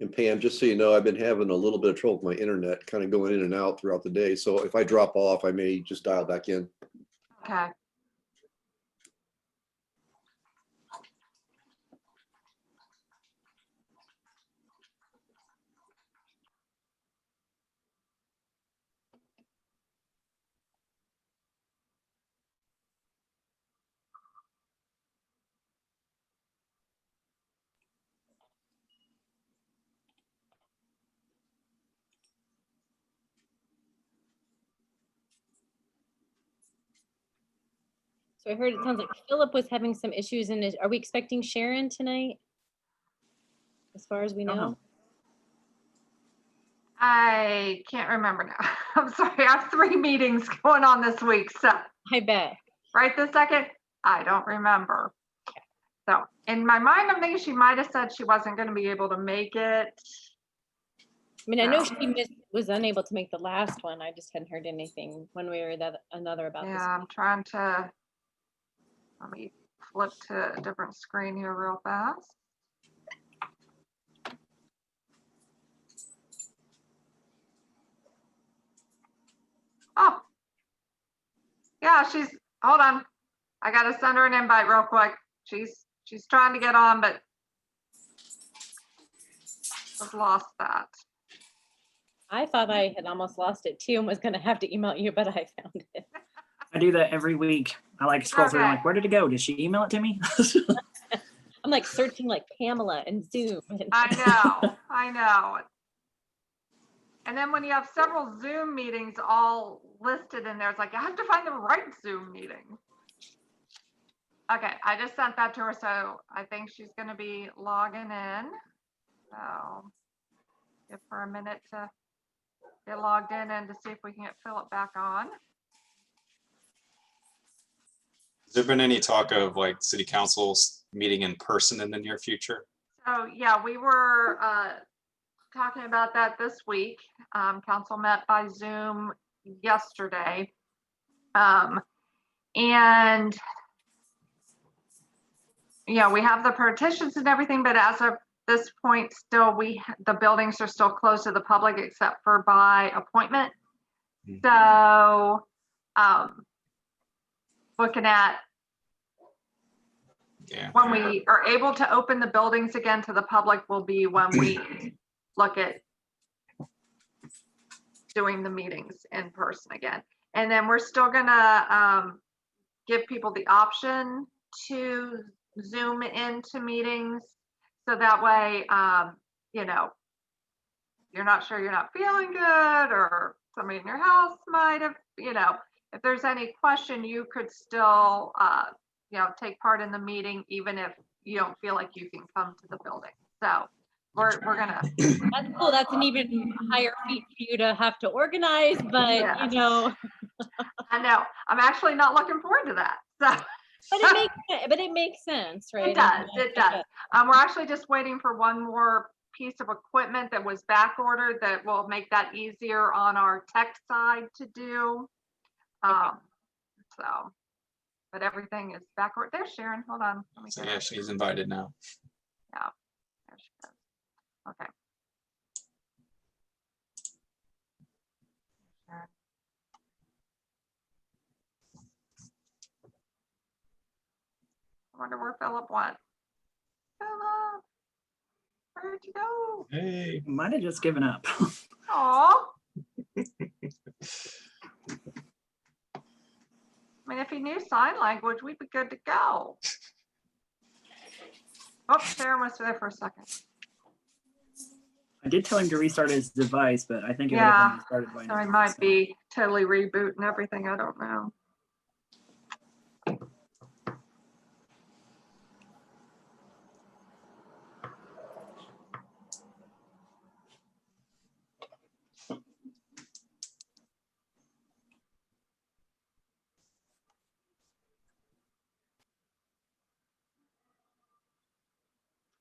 And Pam, just so you know, I've been having a little bit of trouble with my internet kind of going in and out throughout the day. So if I drop off, I may just dial back in. Okay. So I heard it sounds like Philip was having some issues, and are we expecting Sharon tonight? As far as we know? I can't remember now. I'm sorry. I have 3 meetings going on this week. So I bet. right this second, I don't remember. So in my mind, I'm thinking she might have said she wasn't going to be able to make it. I mean, I know she was unable to make the last one. I just hadn't heard anything one way or another about this. Yeah, I'm trying to, let me flip to a different screen here real fast. Oh, yeah, hold on. I got to send her an invite real quick. She's trying to get on, but I've lost that. I thought I had almost lost it too and was going to have to email you, but I found it. I do that every week. I like scroll through and I'm like, where did it go? Did she email it to me? I'm like searching like Pamela and Zoom. I know. And then when you have several Zoom meetings all listed in there, it's like, I have to find the right Zoom meeting. Okay, I just sent that to her, so I think she's going to be logging in. So give her a minute to get logged in and to see if we can get Philip back on. Has there been any talk of like city councils meeting in person in the near future? So yeah, we were talking about that this week. Council met by Zoom yesterday. And yeah, we have the partitions and everything, but as of this point, still the buildings are still closed to the public except for by appointment. Mm-hmm. So looking at when we are able to open the buildings again to the public will be when we look at doing the meetings in person again. And then we're still gonna give people the option to Zoom into meetings. So that way, you know, you're not sure you're not feeling good or somebody in your house might have, you know, if there's any question, you could still, you know, take part in the meeting, even if you don't feel like you can come to the building. So we're gonna. That's cool. That's an even higher feat for you to have to organize, but yes. You know. I know. I'm actually not looking forward to that. So. But it makes sense, right? It does. It does. We're actually just waiting for one more piece of equipment that was back ordered that will make that easier on our tech side to do. So, but everything is back ordered. There's Sharon. Hold on. Let me so yeah, she's invited now. Yeah. There she goes. Okay. Sharon. I wonder where Philip went. Philip, where'd you go? Hey. Might have just given up. Aw. I mean, if he knew sign language, we'd be good to go. Oh, Sharon was there for a second. I did tell him to restart his device, but I think it would have been restarted by now. So he might be totally rebooting everything. I don't know.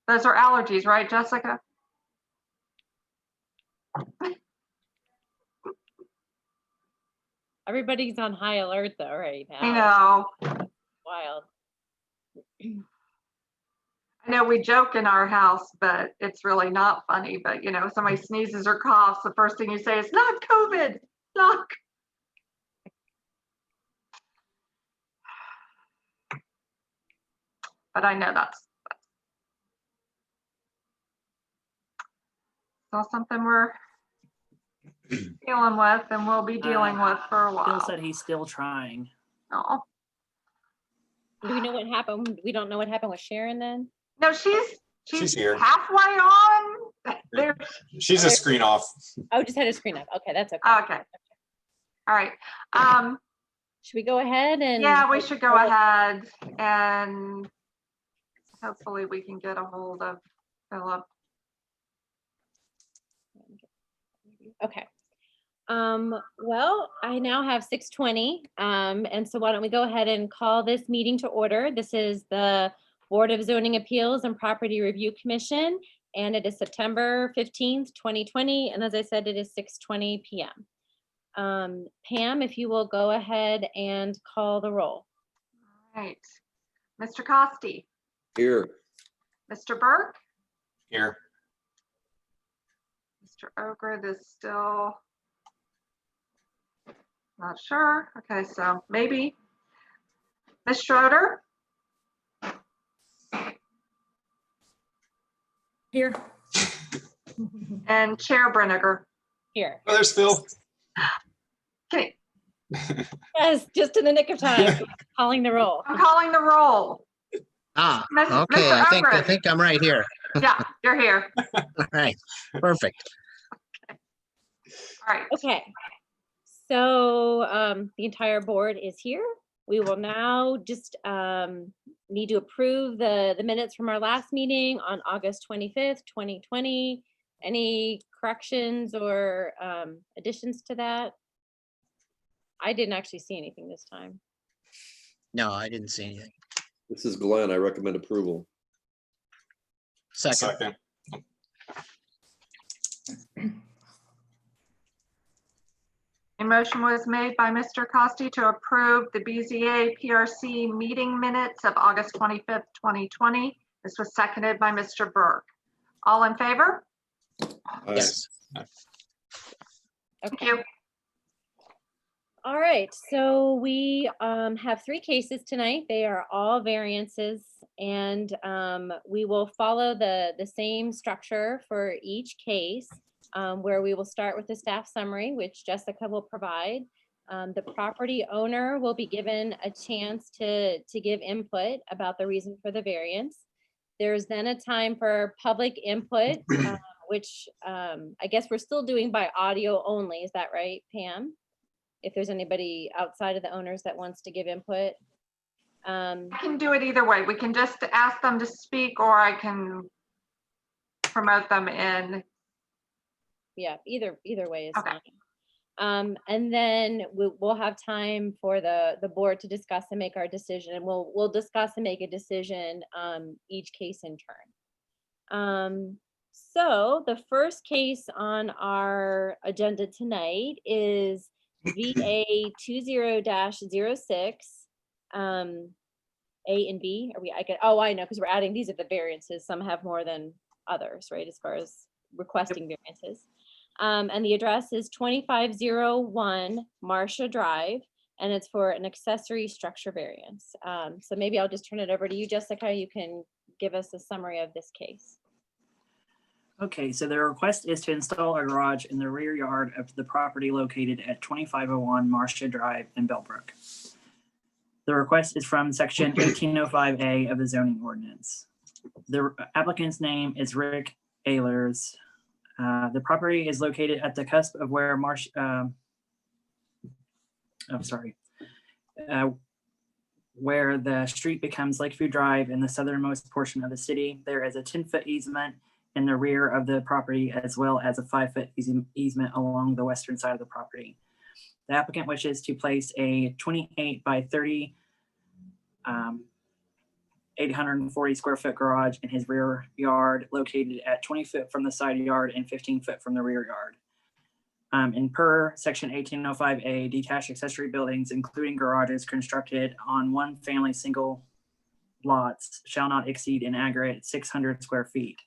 Those are allergies, right, Jessica? Everybody's on high alert though right now. I know. Wild. I know we joke in our house, but it's really not funny. But you know, if somebody sneezes or coughs, the first thing you say is not COVID, not. But I know that's still something we're dealing with and we'll be dealing with for a Bill while. said he's still trying. Oh. Do we know what happened? We don't know what happened with Sharon then? No, she's here. halfway on. There. She's a screen off. Oh, just had a screen up. Okay, that's okay. Okay. All right. Should we go ahead and? Yeah, we should go ahead and hopefully we can get a hold of Philip. Okay. Well, I now have 6:20. And so why don't we go ahead and call this meeting to order? This is the Board of Zoning Appeals and Property Review Commission, and it is September 15th, 2020. And as I said, it is 6:20 p.m. Pam, if you will go ahead and call the roll. All right. Mr. Costi, Here. Mr. Burke, Here. Mr. Ogre is still not sure. Okay, so maybe. Ms. Schroeder, Here. and Chair Brinegar. Here. Oh, there's Phil. Okay, Yes, just in the nick of time, calling the roll. I'm calling the roll. Miss- Okay, Mr. I Ogre. think I'm right here. Yeah, you're here. All right, perfect. All right. Okay. So the entire board is here. We will now just need to approve the minutes from our last meeting on August 25th, 2020. Any corrections or additions to that? I didn't actually see anything this time. No, I didn't see anything. This is Glenn. I recommend approval. Second, A motion was made by Mr. Costi to approve the BZA-PRC meeting minutes of August 25th, 2020. This was seconded by Mr. Burke. All in favor? yes. Thank you. All right, so we have 3 cases tonight. They are all variances, and we will follow the same structure for each case, where we will start with the staff summary, which Jessica will provide. The property owner will be given a chance to give input about the reason for the variance. There's then a time for public input, which I guess we're still doing by audio only. Is that right, Pam? If there's anybody outside of the owners that wants to give input. I can do it either way. We can just ask them to speak or I can promote them in. Yeah, either way is Okay. fine. And then we'll have time for the board to discuss and make our decision, and we'll discuss and make a decision each case in turn. So the first case on our agenda tonight is VA 20-06, A and B. I know, because we're adding, these are the variances. Some have more than others, right, as far as requesting variances. And the address is 2501 Marcia Drive, and it's for an accessory structure variance. So maybe I'll just turn it over to you, Jessica. You can give us a summary of this case. Okay, so the request is to install a garage in the rear yard of the property located at 2501 Marcia Drive in Bellbrook. The request is from section 1805A of the zoning ordinance. The applicant's name is Rick Ehlers. The property is located at the cusp of where where the street becomes Lakeview Drive in the southernmost portion of the city. There is a 10-foot easement in the rear of the property, as well as a 5-foot easement along the western side of the property. The applicant wishes to place a 28 by 30, 840 square foot garage in his rear yard, located at 20 foot from the side yard and 15 foot from the rear yard. And per section 1805A, detached accessory buildings, including garages constructed on one family single lots shall not exceed in aggregate 600 square feet,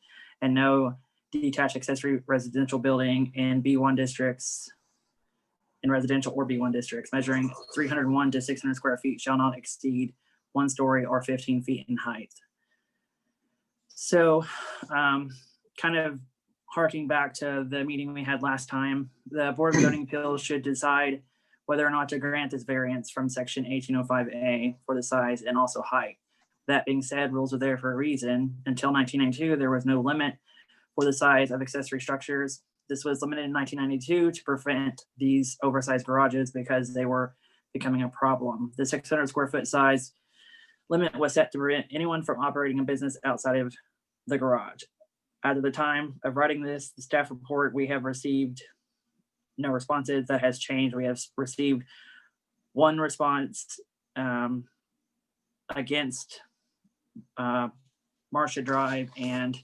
and no detached accessory residential building in B1 districts, in residential or B1 districts measuring 301 to 600 square feet shall not exceed 1 story or 15 feet in height. So kind of harking back to the meeting we had last time, the Board of Zoning Appeals should decide whether or not to grant this variance from section 1805A for the size and also height. That being said, rules are there for a reason. Until 1992, there was no limit for the size of accessory structures. This was limited in 1992 to prevent these oversized garages because they were becoming a problem. The 600 square foot size limit was set to prevent anyone from operating a business outside of the garage. At the time of writing this, the staff report, we have received no responses. That has changed. We have received one response against Marcia Drive and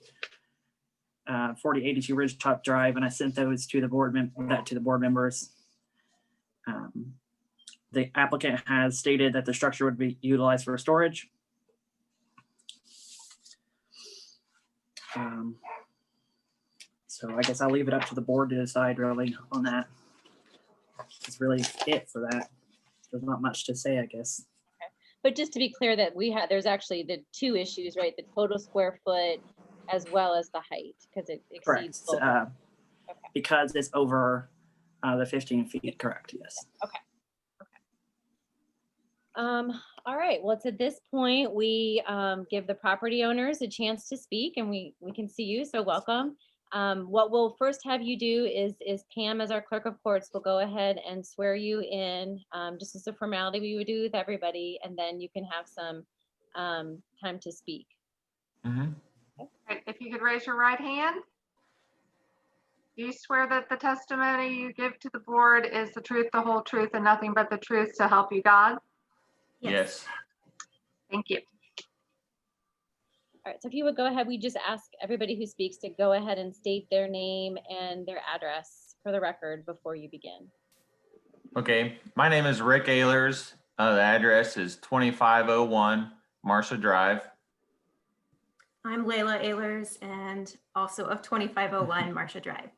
4082 Ridgetop Drive, and I sent those to the board members. The applicant has stated that the structure would be utilized for storage. So I guess I'll leave it up to the board to decide really on that. That's really it for that. There's not much to say, I guess. But just to be clear that there's actually the 2 issues, right? The total square foot as well as the height, because it exceeds both. Okay. Because it's over the 15 feet, correct, yes. Okay. All right, well, it's at this point, we give the property owners a chance to speak, and we can see you, so welcome. What we'll first have you do is Pam, as our clerk of courts, will go ahead and swear you in, just as a formality we would do with everybody, and then you can have some time to speak. Okay, if you could raise your right hand. Do you swear that the testimony you give to the board is the truth, the whole truth, and nothing but the truth to help you God? Yes. Thank you. All right, so if you would go ahead, we just ask everybody who speaks to go ahead and state their name and their address for the record before you begin. Okay, my name is Rick Ehlers. The address is 2501 Marcia Drive. I'm Layla Ehlers, and also of 2501 Marcia Drive.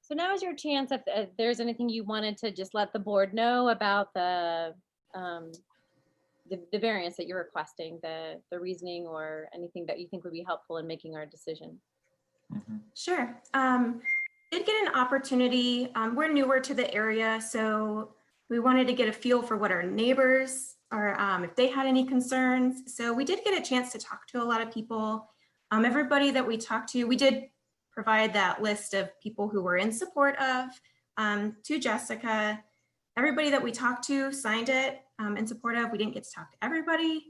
So now is your chance if there's anything you wanted to just let the board know about the variance that you're requesting, the reasoning, or anything that you think would be helpful in making our decision. Sure. Did get an opportunity. We're newer to the area, so we wanted to get a feel for what our neighbors or if they had any concerns. So we did get a chance to talk to a lot of people. Everybody that we talked to, we did provide that list of people who were in support of to Jessica. Everybody that we talked to signed it in support of. We didn't get to talk to everybody.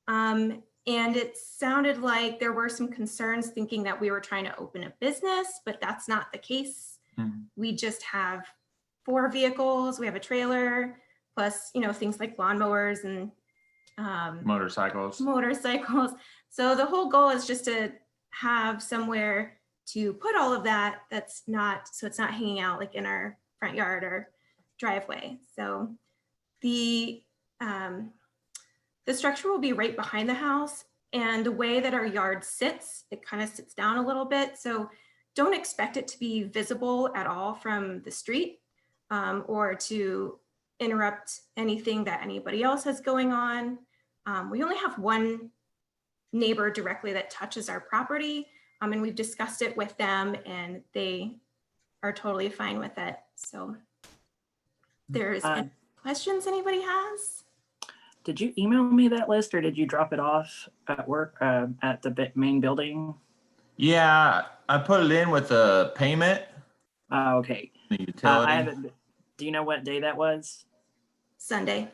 And it sounded like there were some concerns thinking that we were trying to open a business, but that's not the case. We just have 4 vehicles. We have a trailer, plus, you know, things like lawnmowers and Motorcycles. So the whole goal is just to have somewhere to put all of that that's not, so it's not hanging out like in our front yard or driveway. So the structure will be right behind the house, and the way that our yard sits, it kind of sits down a little bit. So don't expect it to be visible at all from the street or to interrupt anything that anybody else has going on. We only have one neighbor directly that touches our property, and we've discussed it with them and they are totally fine with it. So there's any questions anybody has? Did you email me that list, or did you drop it off at work at the main building? Yeah, I put it in with the payment. Okay. The utility. I haven't. Do you know what day that was? Sunday.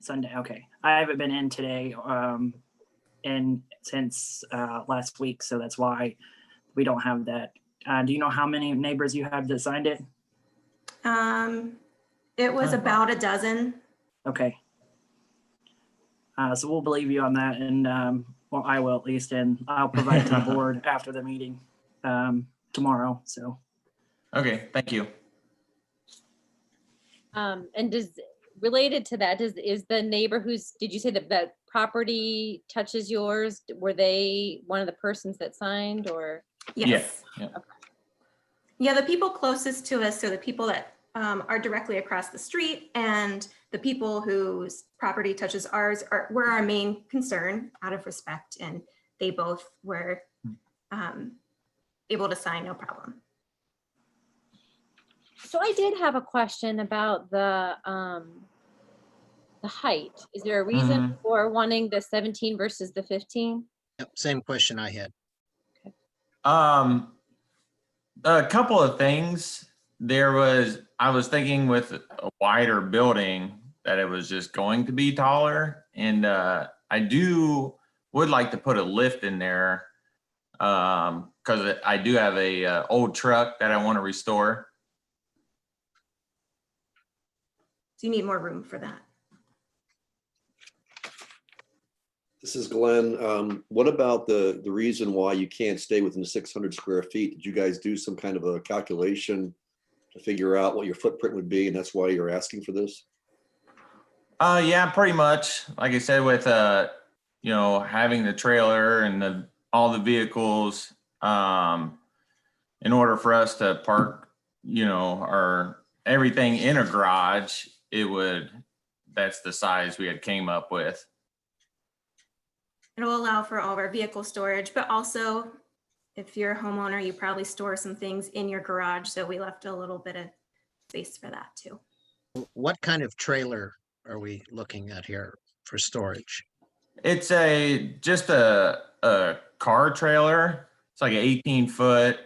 Sunday. Okay. I haven't been in today and since last week, so that's why we don't have that. Do you know how many neighbors you have that signed it? It was about a dozen. Okay. So we'll believe you on that, and well, I will at least, and I'll provide it to the board after the meeting tomorrow. So. Okay, thank you. And related to that, is the neighbor did you say that property touches yours? Were they one of the persons that signed or? Yes. Yeah. Yeah, the people closest to us, so the people that are directly across the street and the people whose property touches ours were our main concern out of respect, and they both were able to sign, no problem. So I did have a question about the height. Is there a reason for wanting the 17 versus the 15? Yep, same question I had. A couple of things. I was thinking with a wider building that it was just going to be taller, and I would like to put a lift in there because I do have a old truck that I want to restore. So you need more room for that. This is Glenn. What about the reason why you can't stay within the 600 square feet? Did you guys do some kind of a calculation to figure out what your footprint would be, and that's why you're asking for this? Yeah, pretty much. Like I said, with having the trailer and all the vehicles, in order for us to park, our everything in a garage, that's the size we had came up with. It'll allow for all of our vehicle storage, but also if you're a homeowner, you probably store some things in your garage. So we left a little bit of space for that too. What kind of trailer are we looking at here for storage? It's just a car trailer. It's like an 18-foot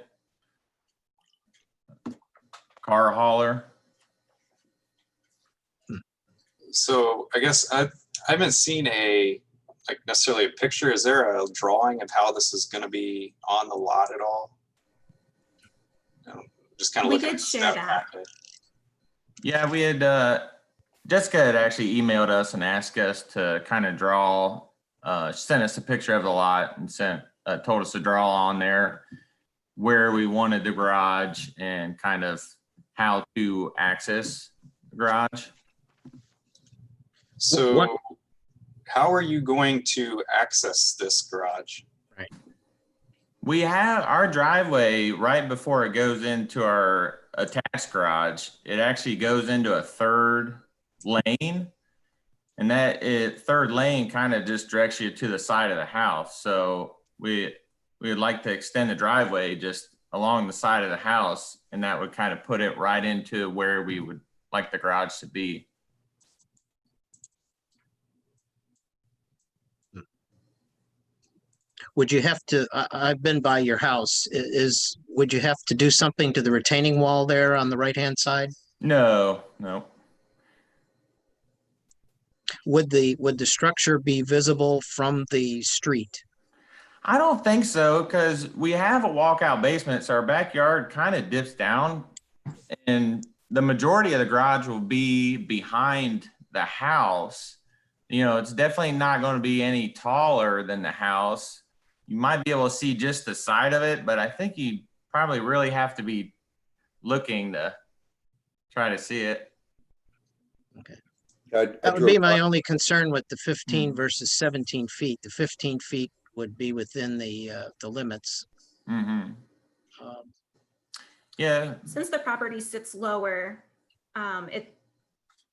car hauler. So I guess I haven't seen necessarily a picture. Is there a drawing of how this is going to be on the lot at all? Just kind of We looking did at the share step that. packet. Yeah, we had Jessica had actually emailed us and asked us to kind of draw. Sent us a picture of the lot and told us to draw on there where we wanted the garage and kind of how to access the garage. So how are you going to access this garage? We have our driveway right before it goes into our attached garage. It actually goes into a third lane, and that third lane kind of just directs you to the side of the house. So we would like to extend the driveway just along the side of the house, and that would kind of put it right into where we would like the garage to be. Would you have to, I've been by your house, would you have to do something to the retaining wall there on the right-hand side? No. Would the structure be visible from the street? I don't think so, because we have a walkout basement, so our backyard kind of dips down, and the majority of the garage will be behind the house. It's definitely not going to be any taller than the house. You might be able to see just the side of it, but I think you probably really have to be looking to try to see it. Okay. I That would drove be my by- only concern with the 15 versus 17 feet. The 15 feet would be within the limits. Mm-hmm. Yeah. Since the property sits lower,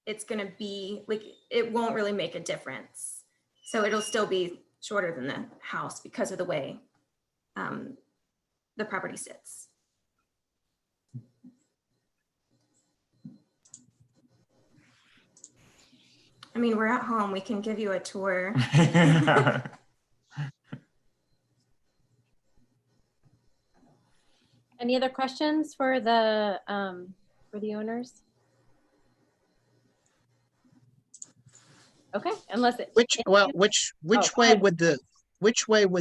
it's going to be like, it won't really make a difference. So it'll still be shorter than the house because of the way the property sits. I mean, we're at home. We can give you a tour. Any other questions for the owners? Okay, unless it. Which go way ahead. would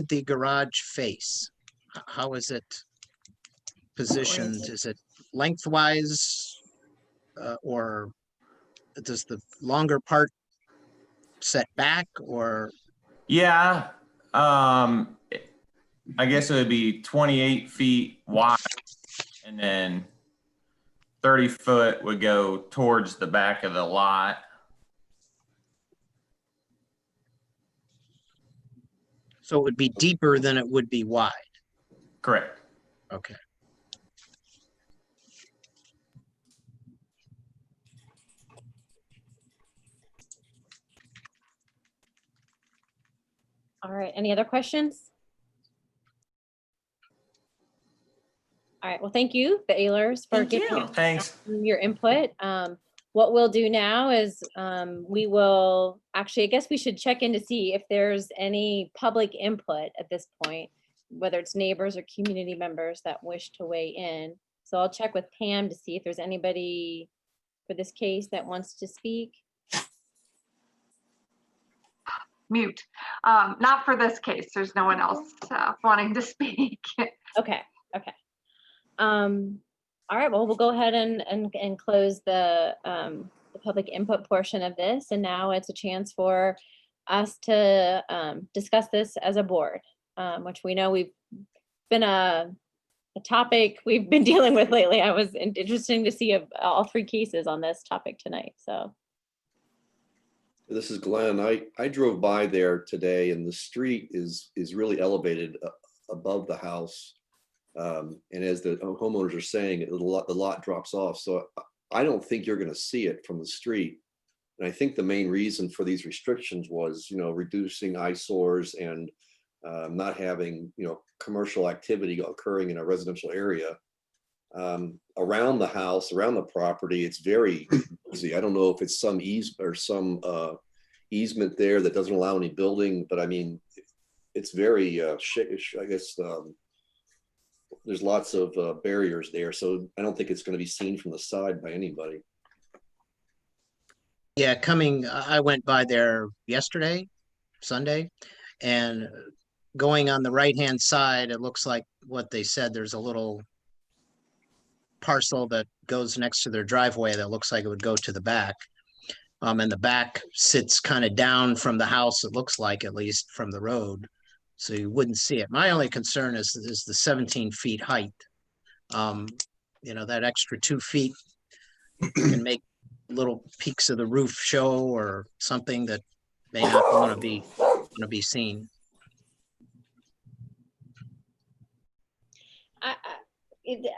the garage face? How is it positioned? Oriented. Is it lengthwise, or does the longer part set back, or? Yeah. I guess it would be 28 feet wide, and then 30 foot would go towards the back of the lot. So it would be deeper than it would be wide. Correct. Okay. All right, any other questions? All right, well, thank you, the Ehlers, for Thank giving you. us Thanks. your input. What we'll do now is we will, actually, I guess we should check in to see if there's any public input at this point, whether it's neighbors or community members that wish to weigh in. So I'll check with Pam to see if there's anybody for this case that wants to speak. Mute. Not for this case. There's no one else wanting to speak. Okay, okay. All right, well, we'll go ahead and close the public input portion of this. And now it's a chance for us to discuss this as a board, which we know we've been a topic we've been dealing with lately. It was interesting to see all three cases on this topic tonight, so. This is Glenn. I drove by there today and the street is really elevated above the house. And as the homeowners are saying, the lot drops off. So I don't think you're going to see it from the street. And I think the main reason for these restrictions was, reducing eyesores and not having, commercial activity occurring in a residential area. Around the house, around the property, it's very easy. I don't know if it's some easement there that doesn't allow any building, but I mean, it's very, I guess, there's lots of barriers there. So I don't think it's going to be seen from the side by anybody. Yeah, I went by there yesterday, Sunday, and going on the right-hand side, it looks like what they said, there's a little parcel that goes next to their driveway that looks like it would go to the back. And the back sits kind of down from the house, it looks like, at least from the road. So you wouldn't see it. My only concern is the 17 feet height. That extra 2 feet can make little peaks of the roof show or something that may not want to be seen.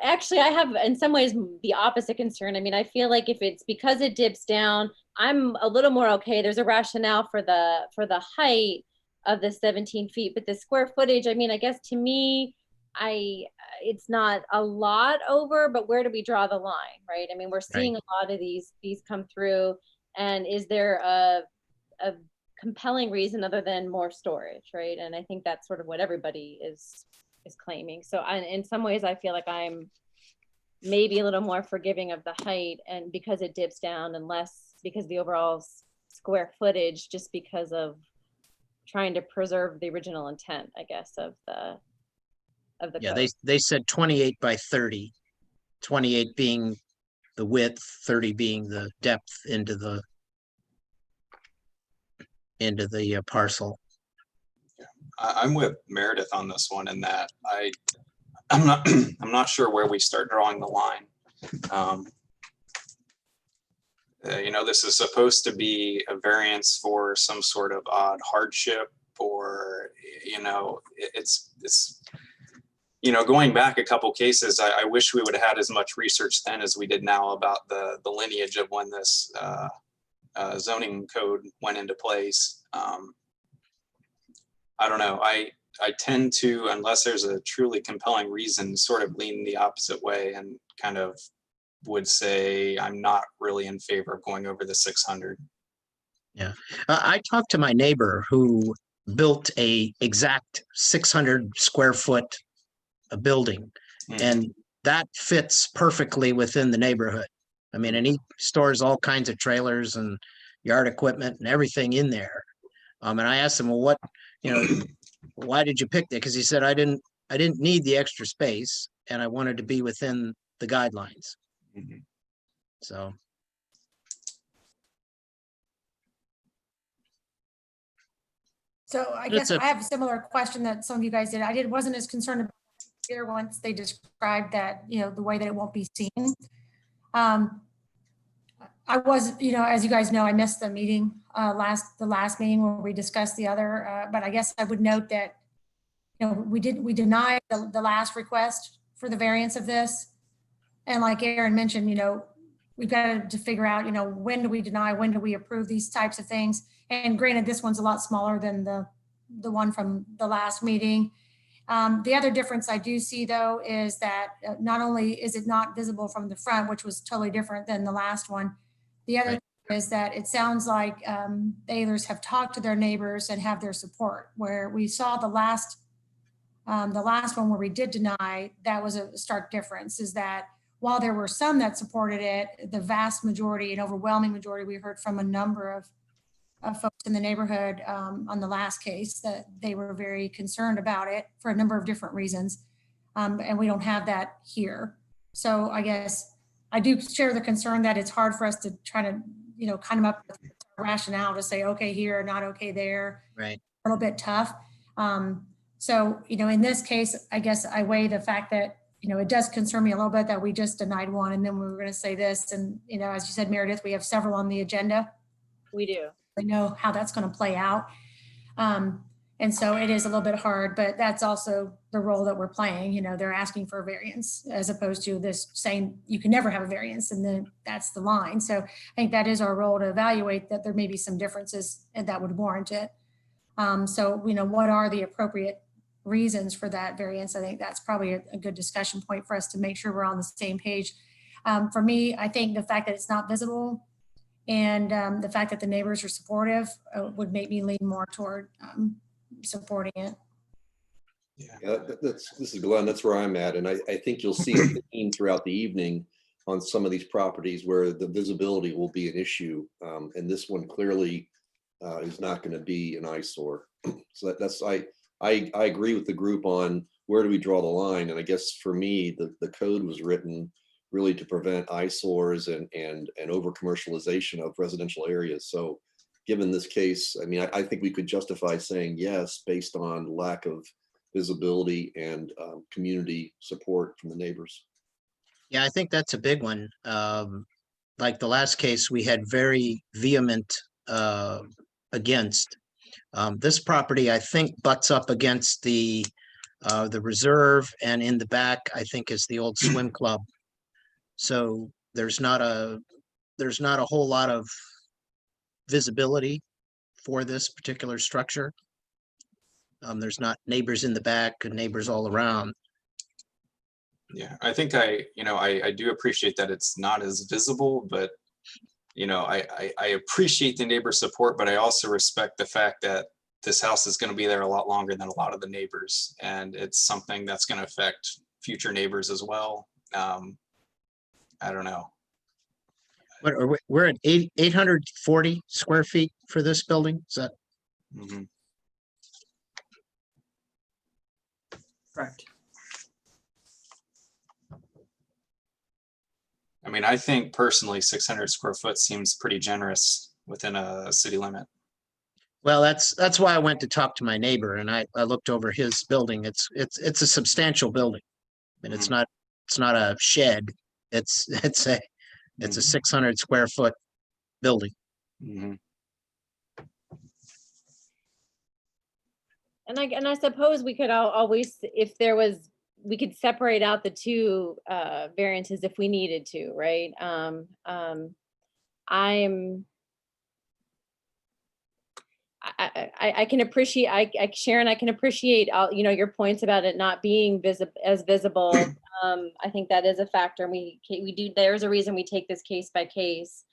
Actually, I have in some ways the opposite concern. I mean, I feel like if it's because it dips down, I'm a little more okay. There's a rationale for the height of the 17 feet, but the square footage, I mean, I guess to me, it's not a lot over, but where do we draw the line, right? I mean, we're seeing a lot of these come through, and is there a compelling reason other than more storage, right? And I think that's sort of what everybody is claiming. So in some ways, I feel like I'm maybe a little more forgiving of the height, and because it dips down, and less because the overall square footage, just because of trying to preserve the original intent, I guess, of the Yeah, code. they said 28 by 30, 28 being the width, 30 being the depth into the parcel. I'm with Meredith on this one in that I'm not sure where we start drawing the line. This is supposed to be a variance for some sort of odd hardship, or it's going back a couple cases. I wish we would have had as much research then as we did now about the lineage of when this zoning code went into place. I don't know. I tend to, unless there's a truly compelling reason, sort of lean the opposite way and kind of would say I'm not really in favor of going over the 600. Yeah, I talked to my neighbor who built a exact 600 square foot building, and that fits perfectly within the neighborhood. I mean, and he stores all kinds of trailers and yard equipment and everything in there. And I asked him, well, why did you pick that? Because he said, I didn't need the extra space, and I wanted to be within the guidelines. So. So I guess I have a similar question that some of you guys did. Wasn't as concerned about here once they described that, the way that it won't be seen. I was, as you guys know, I missed the meeting, the last meeting where we discussed the other, but I guess I would note that we denied the last request for the variance of this. And like Aaron mentioned, we've got to figure out, when do we deny, when do we approve these types of things? And granted, this one's a lot smaller than the one from the last meeting. The other difference I do see though is that not only is it not visible from the front, which was totally different than the last one, the other thing is that it sounds like the Ehlers have talked to their neighbors and have their support. Where we saw the last one where we did deny, that was a stark difference, is that while there were some that supported it, the vast majority, an overwhelming majority, we heard from a number of folks in the neighborhood on the last case that they were very concerned about it for a number of different reasons. And we don't have that here. So I guess I do share the concern that it's hard for us to try to, come up with a rationale to say, okay, here, not okay there. Right. A little bit tough. So, in this case, I guess I weigh the fact that, it does concern me a little bit that we just denied one and then we were going to say this. And, as you said, Meredith, we have several on the agenda. We do. I know how that's going to play out. And so it is a little bit hard, but that's also the role that we're playing. They're asking for a variance as opposed to this saying you can never have a variance, and then that's the line. So I think that is our role to evaluate that there may be some differences and that would warrant it. So, what are the appropriate reasons for that variance? I think that's probably a good discussion point for us to make sure we're on the same page. For me, I think the fact that it's not visible and the fact that the neighbors are supportive would make me lean more toward supporting it. Yeah, this is Glenn. That's where I'm at. And I think you'll see a theme throughout the evening on some of these properties where the visibility will be an issue. And this one clearly is not going to be an eyesore. So I agree with the group on where do we draw the line. And I guess for me, the code was written really to prevent eyesores and over commercialization of residential areas. So given this case, I mean, I think we could justify saying yes based on lack of visibility and community support from the neighbors. Yeah, I think that's a big one. Like the last case, we had very vehement against. This property, I think, butts up against the reserve, and in the back, I think, is the old swim club. So there's not a whole lot of visibility for this particular structure. There's not neighbors in the back and neighbors all around. Yeah, I think I do appreciate that it's not as visible, but I appreciate the neighbor support, but I also respect the fact that this house is going to be there a lot longer than a lot of the neighbors, and it's something that's going to affect future neighbors as well. I don't know. What are we're at 840 square feet for this building? Is that? Mm-hmm. Correct. I mean, I think personally 600 square foot seems pretty generous within a city limit. Well, that's why I went to talk to my neighbor, and I looked over his building. It's a substantial building. I mean, it's not a shed. It's a 600 square foot building. Mm-hmm. And I suppose we could always, if there was, we could separate out the two variances if we needed to, right? I can appreciate, Sharon, I can appreciate all, your points about it not being as visible. I think that is a factor. We do, there's a reason we take this case by case.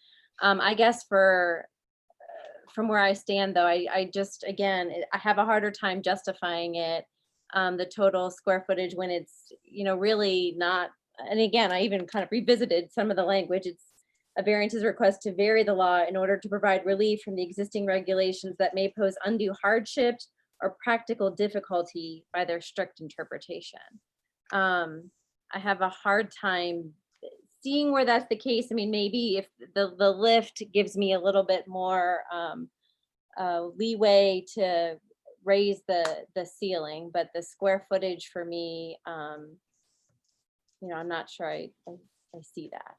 I guess from where I stand though, I just, again, I have a harder time justifying it, the total square footage when it's, really not, and again, I even kind of revisited some of the language. It's a variance's request to vary the law in order to provide relief from the existing regulations that may pose undue hardship or practical difficulty by their strict interpretation. I have a hard time seeing where that's the case. I mean, maybe if the lift gives me a little bit more leeway to raise the ceiling, but the square footage for me, I'm not sure I see that.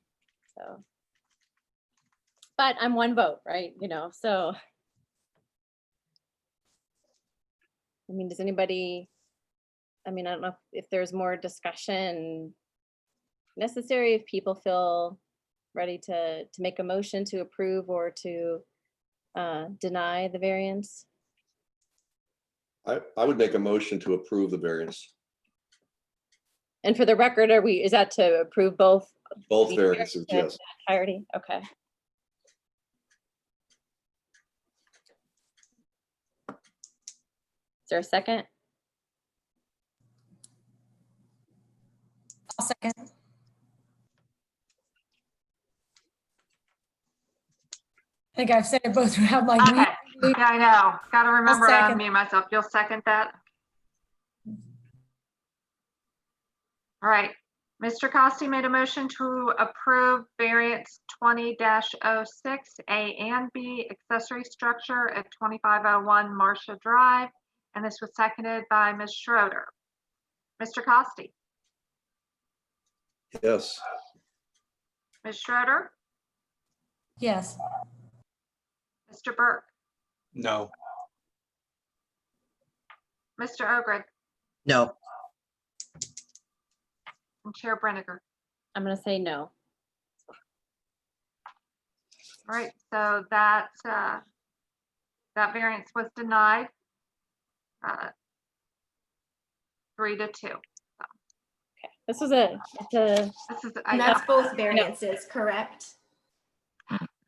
So, but I'm one vote, right? So, I mean, does anybody I mean, I don't know if there's more discussion necessary, if people feel ready to make a motion to approve or to deny the variance. I would make a motion to approve the variance, And for the record, is that to approve both? both the variances, variance yes. and entirety? Okay. Is there a second? I'll second. I think I've said it both around like. Okay, yeah, I know. Got to remember to second. unmute myself. You'll second that? All right. Mr. Costi made a motion to approve variance 20-06 A and B accessory structure at 2501 Marcia Drive. And this was seconded by Ms. Schroeder. Mr. Costi, Yes, Ms. Schroeder, Yes. Mr. Burke, No. Mr. Ogrid, No, and Chair Brinegar. I'm going to say no. All right, so that variance was denied. 3-2. This was it's a, This is, And that's both variances, correct?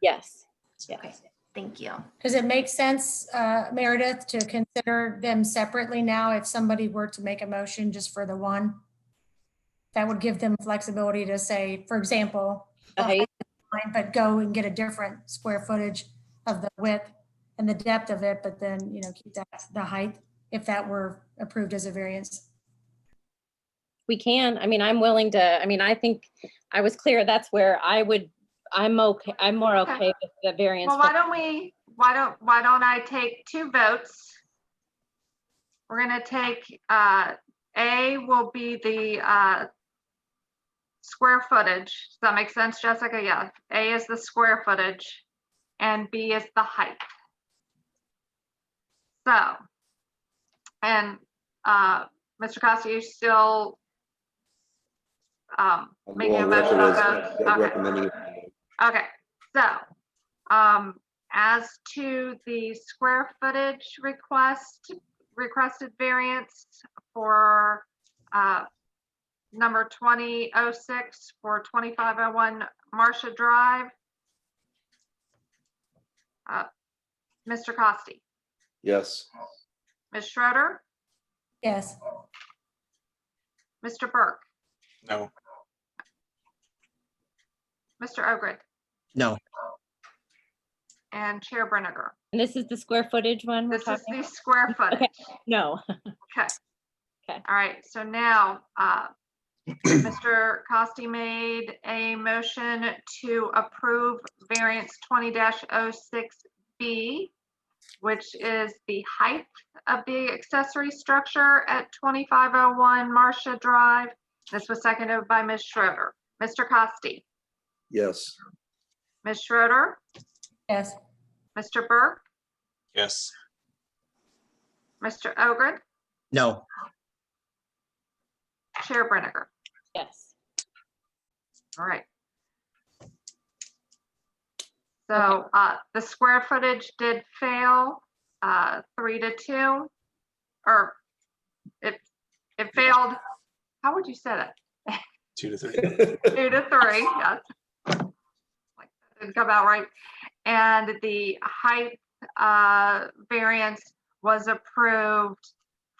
yes. Okay, Yes. thank you. Does it make sense, Meredith, to consider them separately now if somebody were to make a motion just for the one? That would give them flexibility to say, for example, The height? but go and get a different square footage of the width and the depth of it, but then, keep that, the height, if that were approved as a variance. We can. I mean, I'm willing to, I mean, I think I was clear. That's where I'm okay. I'm more Okay. okay with the variance. Well, why don't I take 2 votes? We're gonna take, A will be the square footage. Does that make sense, Jessica? Yeah. A is the square footage and B is the height. So, and Mr. Costa, you still I'll making go a on motion record on as both? Okay. recommending it. Okay, so, as to the square footage requested variance for, number 2006 for 2501 Marcia Drive. Mr. Costi, Yes, Ms. Schroeder, Yes. Mr. Burke, No. Mr. Ogrid, no, and Chair Brinegar. And this is the square footage one we're This is talking? the square footage. No. Okay. Okay. All right, so now, Mr. Costi made a motion to approve variance 20-06B, which is the height of the accessory structure at 2501 Marcia Drive. This was seconded by Ms. Schroeder. Mr. Costi, yes, Ms. Schroeder, Yes. Mr. Burke, Yes. Mr. Ogrid, no, Chair Brinegar. Yes. All right. So the square footage did fail, 3-2, or it failed. How would you say that? 2-3. 2-3, yes. Like, that didn't come out right. And the height variance was approved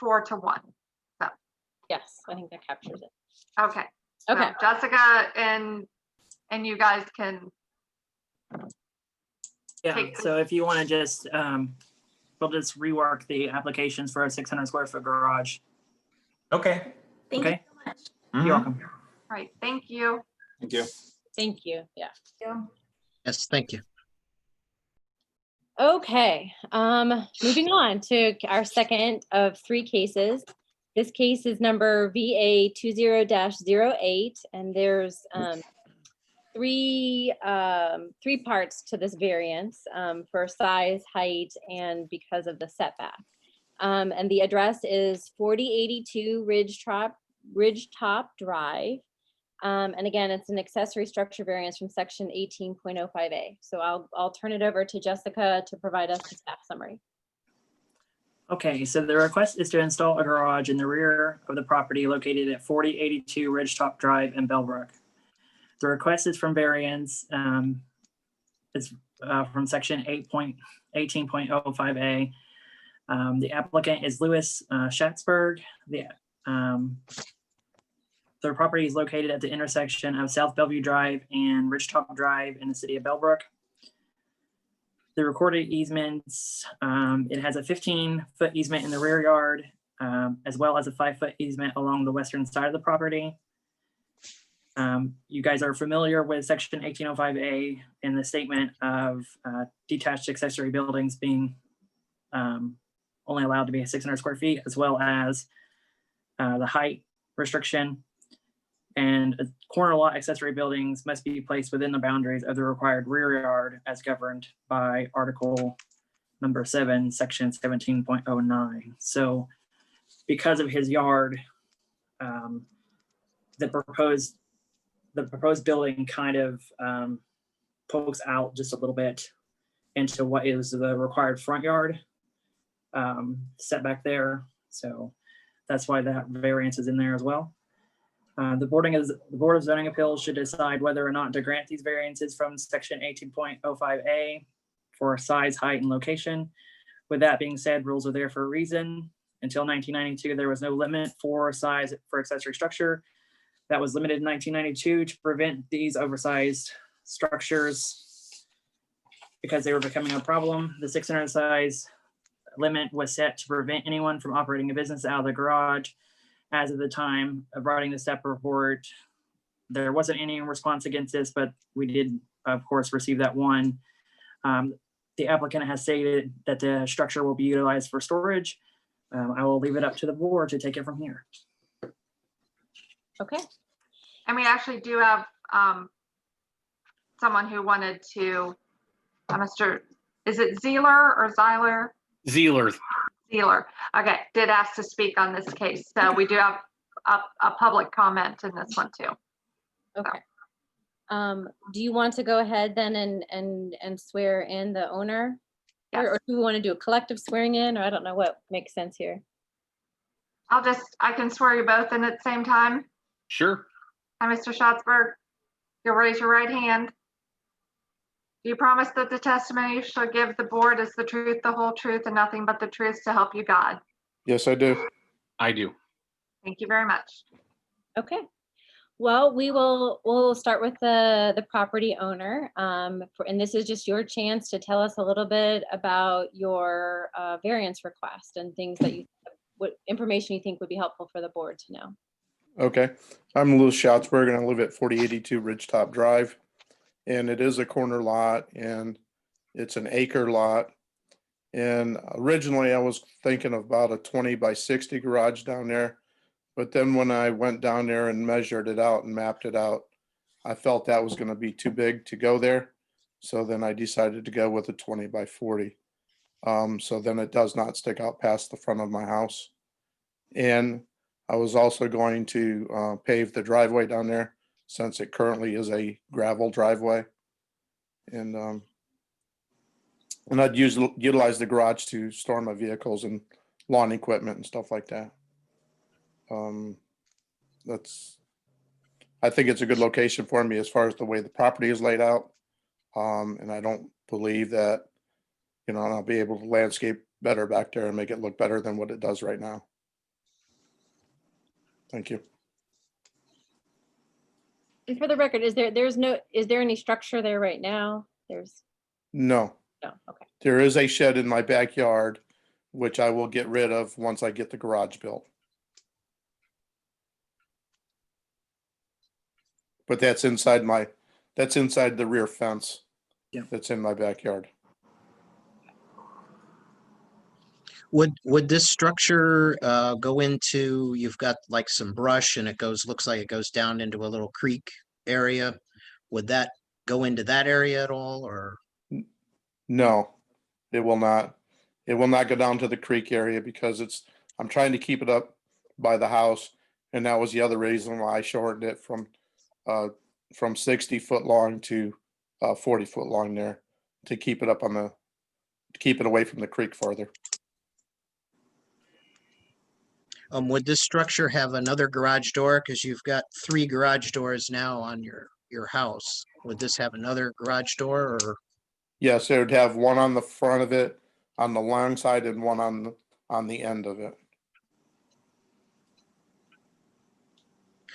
4-1. Yes. I think that captures it. Okay. So Okay. Jessica and you guys can. Yeah, Take- so if you want to just, we'll just rework the applications for a 600 square foot garage. Okay. Thank you Okay. so much. Mhm. You're welcome. All right. Thank you. Thank you. Thank you. Yeah. yes, thank you. Okay, moving on to our second of 3 cases. This case is number VA20-08, and there's 3 parts to this variance for size, height, and because of the setback. And the address is 4082 Ridgetop Drive. And again, it's an accessory structure variance from section 18.05A. So I'll turn it over to Jessica to provide us the staff summary. Okay, so the request is to install a garage in the rear of the property located at 4082 Ridgetop Drive in Bellbrook. The request is from variance. It's from section 18.05A. The applicant is Louis Schatzberg. Their property is located at the intersection of South Bellevue Drive and Ridgetop Drive in the city of Bellbrook. The recorded easements, it has a 15-foot easement in the rear yard, as well as a 5-foot easement along the western side of the property. You guys are familiar with section 1805A in the statement of detached accessory buildings being only allowed to be 600 square feet, as well as the height restriction. And corner lot accessory buildings must be placed within the boundaries of the required rear yard as governed by Article number 7, Section 17.09. So because of his yard, the proposed building kind of pokes out just a little bit into what is the required front yard setback there. So that's why that variance is in there as well. The Board of Zoning Appeals should decide whether or not to grant these variances from section 18.05A for size, height, and location. With that being said, rules are there for a reason. Until 1992, there was no limit for size for accessory structure. That was limited in 1992 to prevent these oversized structures because they were becoming a problem. The 600 size limit was set to prevent anyone from operating a business out of the garage. As of the time of writing the staff report, there wasn't any response against this, but we did, of course, receive that one. The applicant has stated that the structure will be utilized for storage. I will leave it up to the board to take it from here. Okay. And we actually do have someone who wanted to, is it Zeeler or Zeiler? Zeeler. Zeeler, okay, did ask to speak on this case. So we do have a public comment in this one too. Okay. Do you want to go ahead then and swear in the owner? Yes. Or do we want to do a collective swearing in, or I don't know what makes sense here? I can swear you both in at the same time. Sure. Hi, Mr. Schatzberg. You'll raise your right hand. Do you promise that the testimony you shall give the board is the truth, the whole truth, and nothing but the truth to help you God? Yes, I do. I do. Thank you very much. Okay. Well, we'll start with the property owner. And this is just your chance to tell us a little bit about your variance request and things that what information you think would be helpful for the board to know. Okay. I'm Louis Schatzberg and I live at 4082 Ridgetop Drive. And it is a corner lot and it's an acre lot. And originally I was thinking of about a 20 by 60 garage down there. But then when I went down there and measured it out and mapped it out, I felt that was going to be too big to go there. So then I decided to go with a 20 by 40. So then it does not stick out past the front of my house. And I was also going to pave the driveway down there since it currently is a gravel driveway. And I'd utilize the garage to store my vehicles and lawn equipment and stuff like that. I think it's a good location for me as far as the way the property is laid out. And I don't believe that, I'll be able to landscape better back there and make it look better than what it does right now. Thank you. And for the record, is there any structure there right now? No. Okay. There is a shed in my backyard, which I will get rid of once I get the garage built. But that's inside the rear fence. Yeah. That's in my backyard. Would this structure go into, you've got like some brush and looks like it goes down into a little creek area. Would that go into that area at all or? No, it will not. It will not go down to the creek area because I'm trying to keep it up by the house. And that was the other reason why I shortened it from 60 foot long to 40 foot long there, to keep it up to keep it away from the creek farther. Would this structure have another garage door? Because you've got 3 garage doors now on your house. Would this have another garage door, or? Yes, it would have one on the front of it, on the long side, and one on the end of it.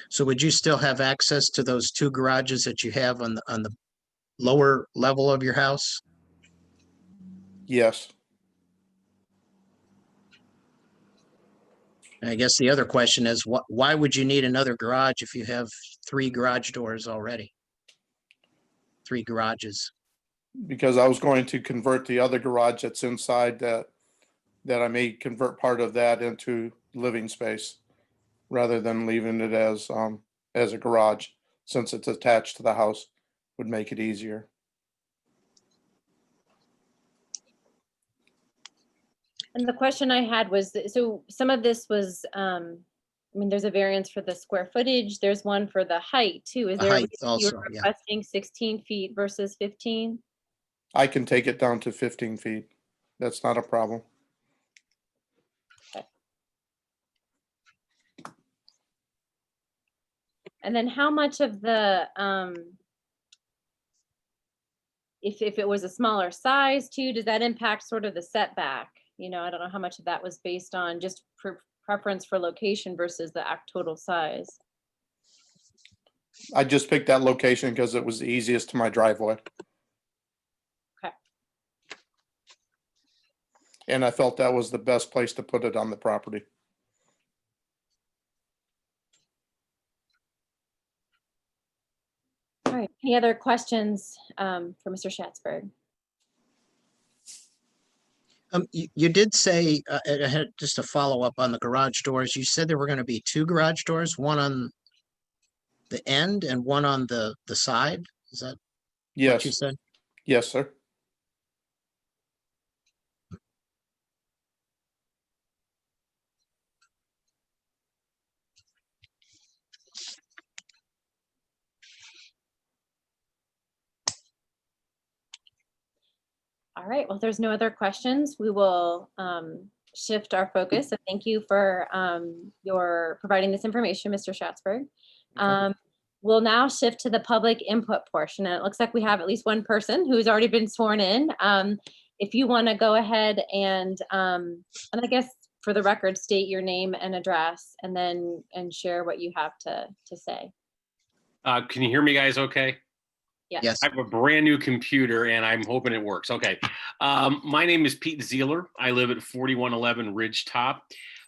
So would you still have access to those 2 garages that you have on the lower level of your house? Yes. And I guess the other question is, why would you need another garage if you have 3 garage doors already? 3 garages. Because I was going to convert the other garage that's inside that I may convert part of that into living space rather than leaving it as a garage, since it's attached to the house would make it easier. And the question I had was, so some of this was, I mean, there's a variance for the square footage. There's one for the height too. Is The there a height reason also, you're yeah. requesting 16 feet versus 15? I can take it down to 15 feet. That's not a problem. And then how much of the, if it was a smaller size too, does that impact sort of the setback? You know, I don't know how much of that was based on just preference for location versus the total size. I just picked that location because it was the easiest to my driveway. Okay. And I felt that was the best place to put it on the property. All right, any other questions for Mr. Schatzberg? You did say, I had just a follow up on the garage doors. You said there were going to be 2 garage doors, one on the end and one on the side. Is that what you Yes. said? Yes, sir. All right, well, if there's no other questions, we will shift our focus. So thank you for your providing this information, Mr. Schatzberg. We'll now shift to the public input portion. And it looks like we have at least one person who's already been sworn in. If you want to go ahead and I guess for the record, state your name and address, and then share what you have to say. Can you hear me guys okay? Yes. I have a brand new computer and I'm hoping it works. Okay. My name is Pete Zeeler. I live at 4111 Ridge Top.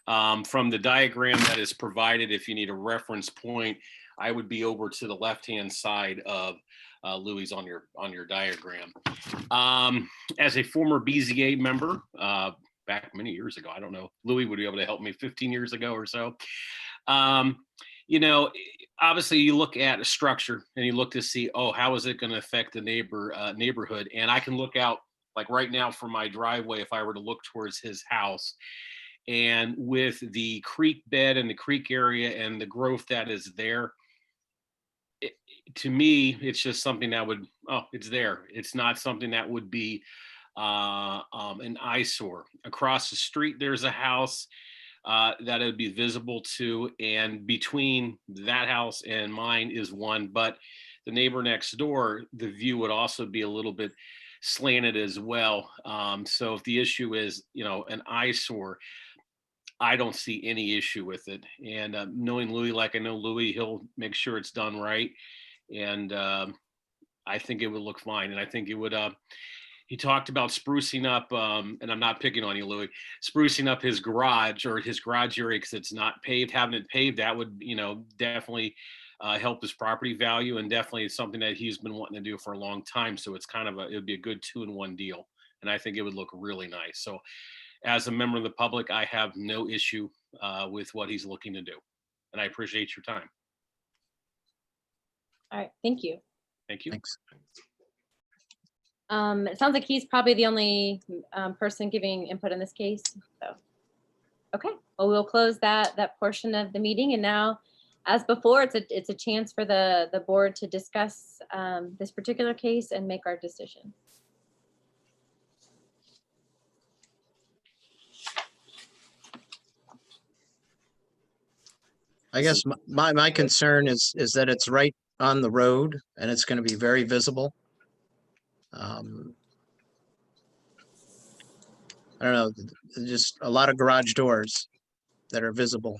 From the diagram that is provided, if you need a reference point, I would be over to the left-hand side of Louis on your diagram. As a former BZA member, back many years ago, I don't know, Louis would be able to help me 15 years ago or so. You know, obviously you look at a structure and you look to see, oh, how is it going to affect the neighborhood? And I can look out, like right now from my driveway, if I were to look towards his house, and with the creek bed and the creek area and the growth that is there, to me, it's just something that would, oh, it's there. It's not something that would be an eyesore. Across the street, there's a house that it would be visible to, and between that house and mine is one, but the neighbor next door, the view would also be a little bit slanted as well. So if the issue is, you know, an eyesore, I don't see any issue with it. And knowing Louis, like I know Louis, he'll make sure it's done right. And I think it would look fine. And I think it would, he talked about sprucing up, and I'm not picking on you, Louis, sprucing up his garage or his garage area because it's not paved. Having it paved, that would, you know, definitely help his property value, and definitely something that he's been wanting to do for a long time. So it's kind of it would be a good 2-in-1 deal. And I think it would look really nice. So as a member of the public, I have no issue with what he's looking to do. And I appreciate your time. All right, thank you. Thank you. Thanks. It sounds like he's probably the only person giving input in this case. So, okay, well, we'll close that portion of the meeting. And now, as before, it's a chance for the board to discuss this particular case and make our decision. I guess my concern is that it's right on the road and it's going to be very visible. I don't know, just a lot of garage doors that are visible.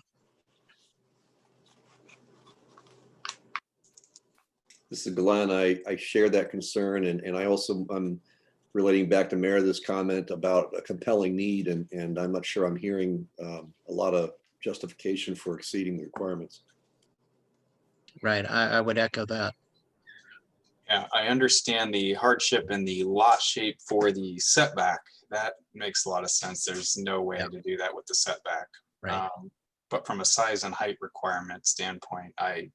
This is Glenn. I share that concern, and I also, I'm relating back to Meredith's comment about a compelling need, and I'm not sure I'm hearing a lot of justification for exceeding the requirements. Right, I would echo that. Yeah, I understand the hardship in the lot shape for the setback. That makes a lot of sense. There's no way to do that with the setback. Right. But from a size and height requirement standpoint, I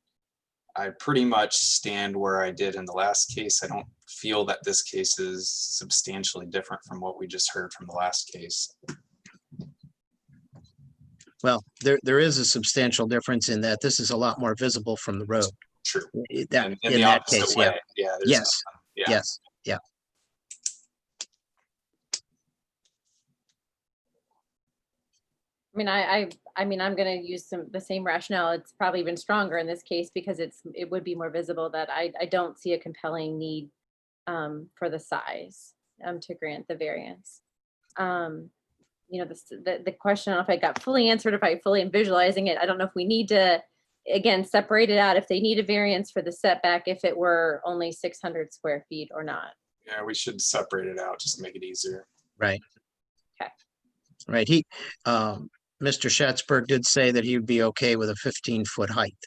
pretty much stand where I did in the last case. I don't feel that this case is substantially different from what we just heard from the last case. Well, there is a substantial difference in that this is a lot more visible from the road. True. That, in in the that opposite case, way. yeah. Yeah. There's Yes, yeah. yes, yeah. I mean, I'm going to use the same rationale. It's probably even stronger in this case because it would be more visible that I don't see a compelling need for the size to grant the variance. You know, the question, I don't know if I got fully answered, if I fully am visualizing it. I don't know if we need to, again, separate it out if they need a variance for the setback, if it were only 600 square feet or not. Yeah, we should separate it out just to make it easier. Right. Okay. Right. Mr. Schatzberg did say that he would be okay with a 15-foot height.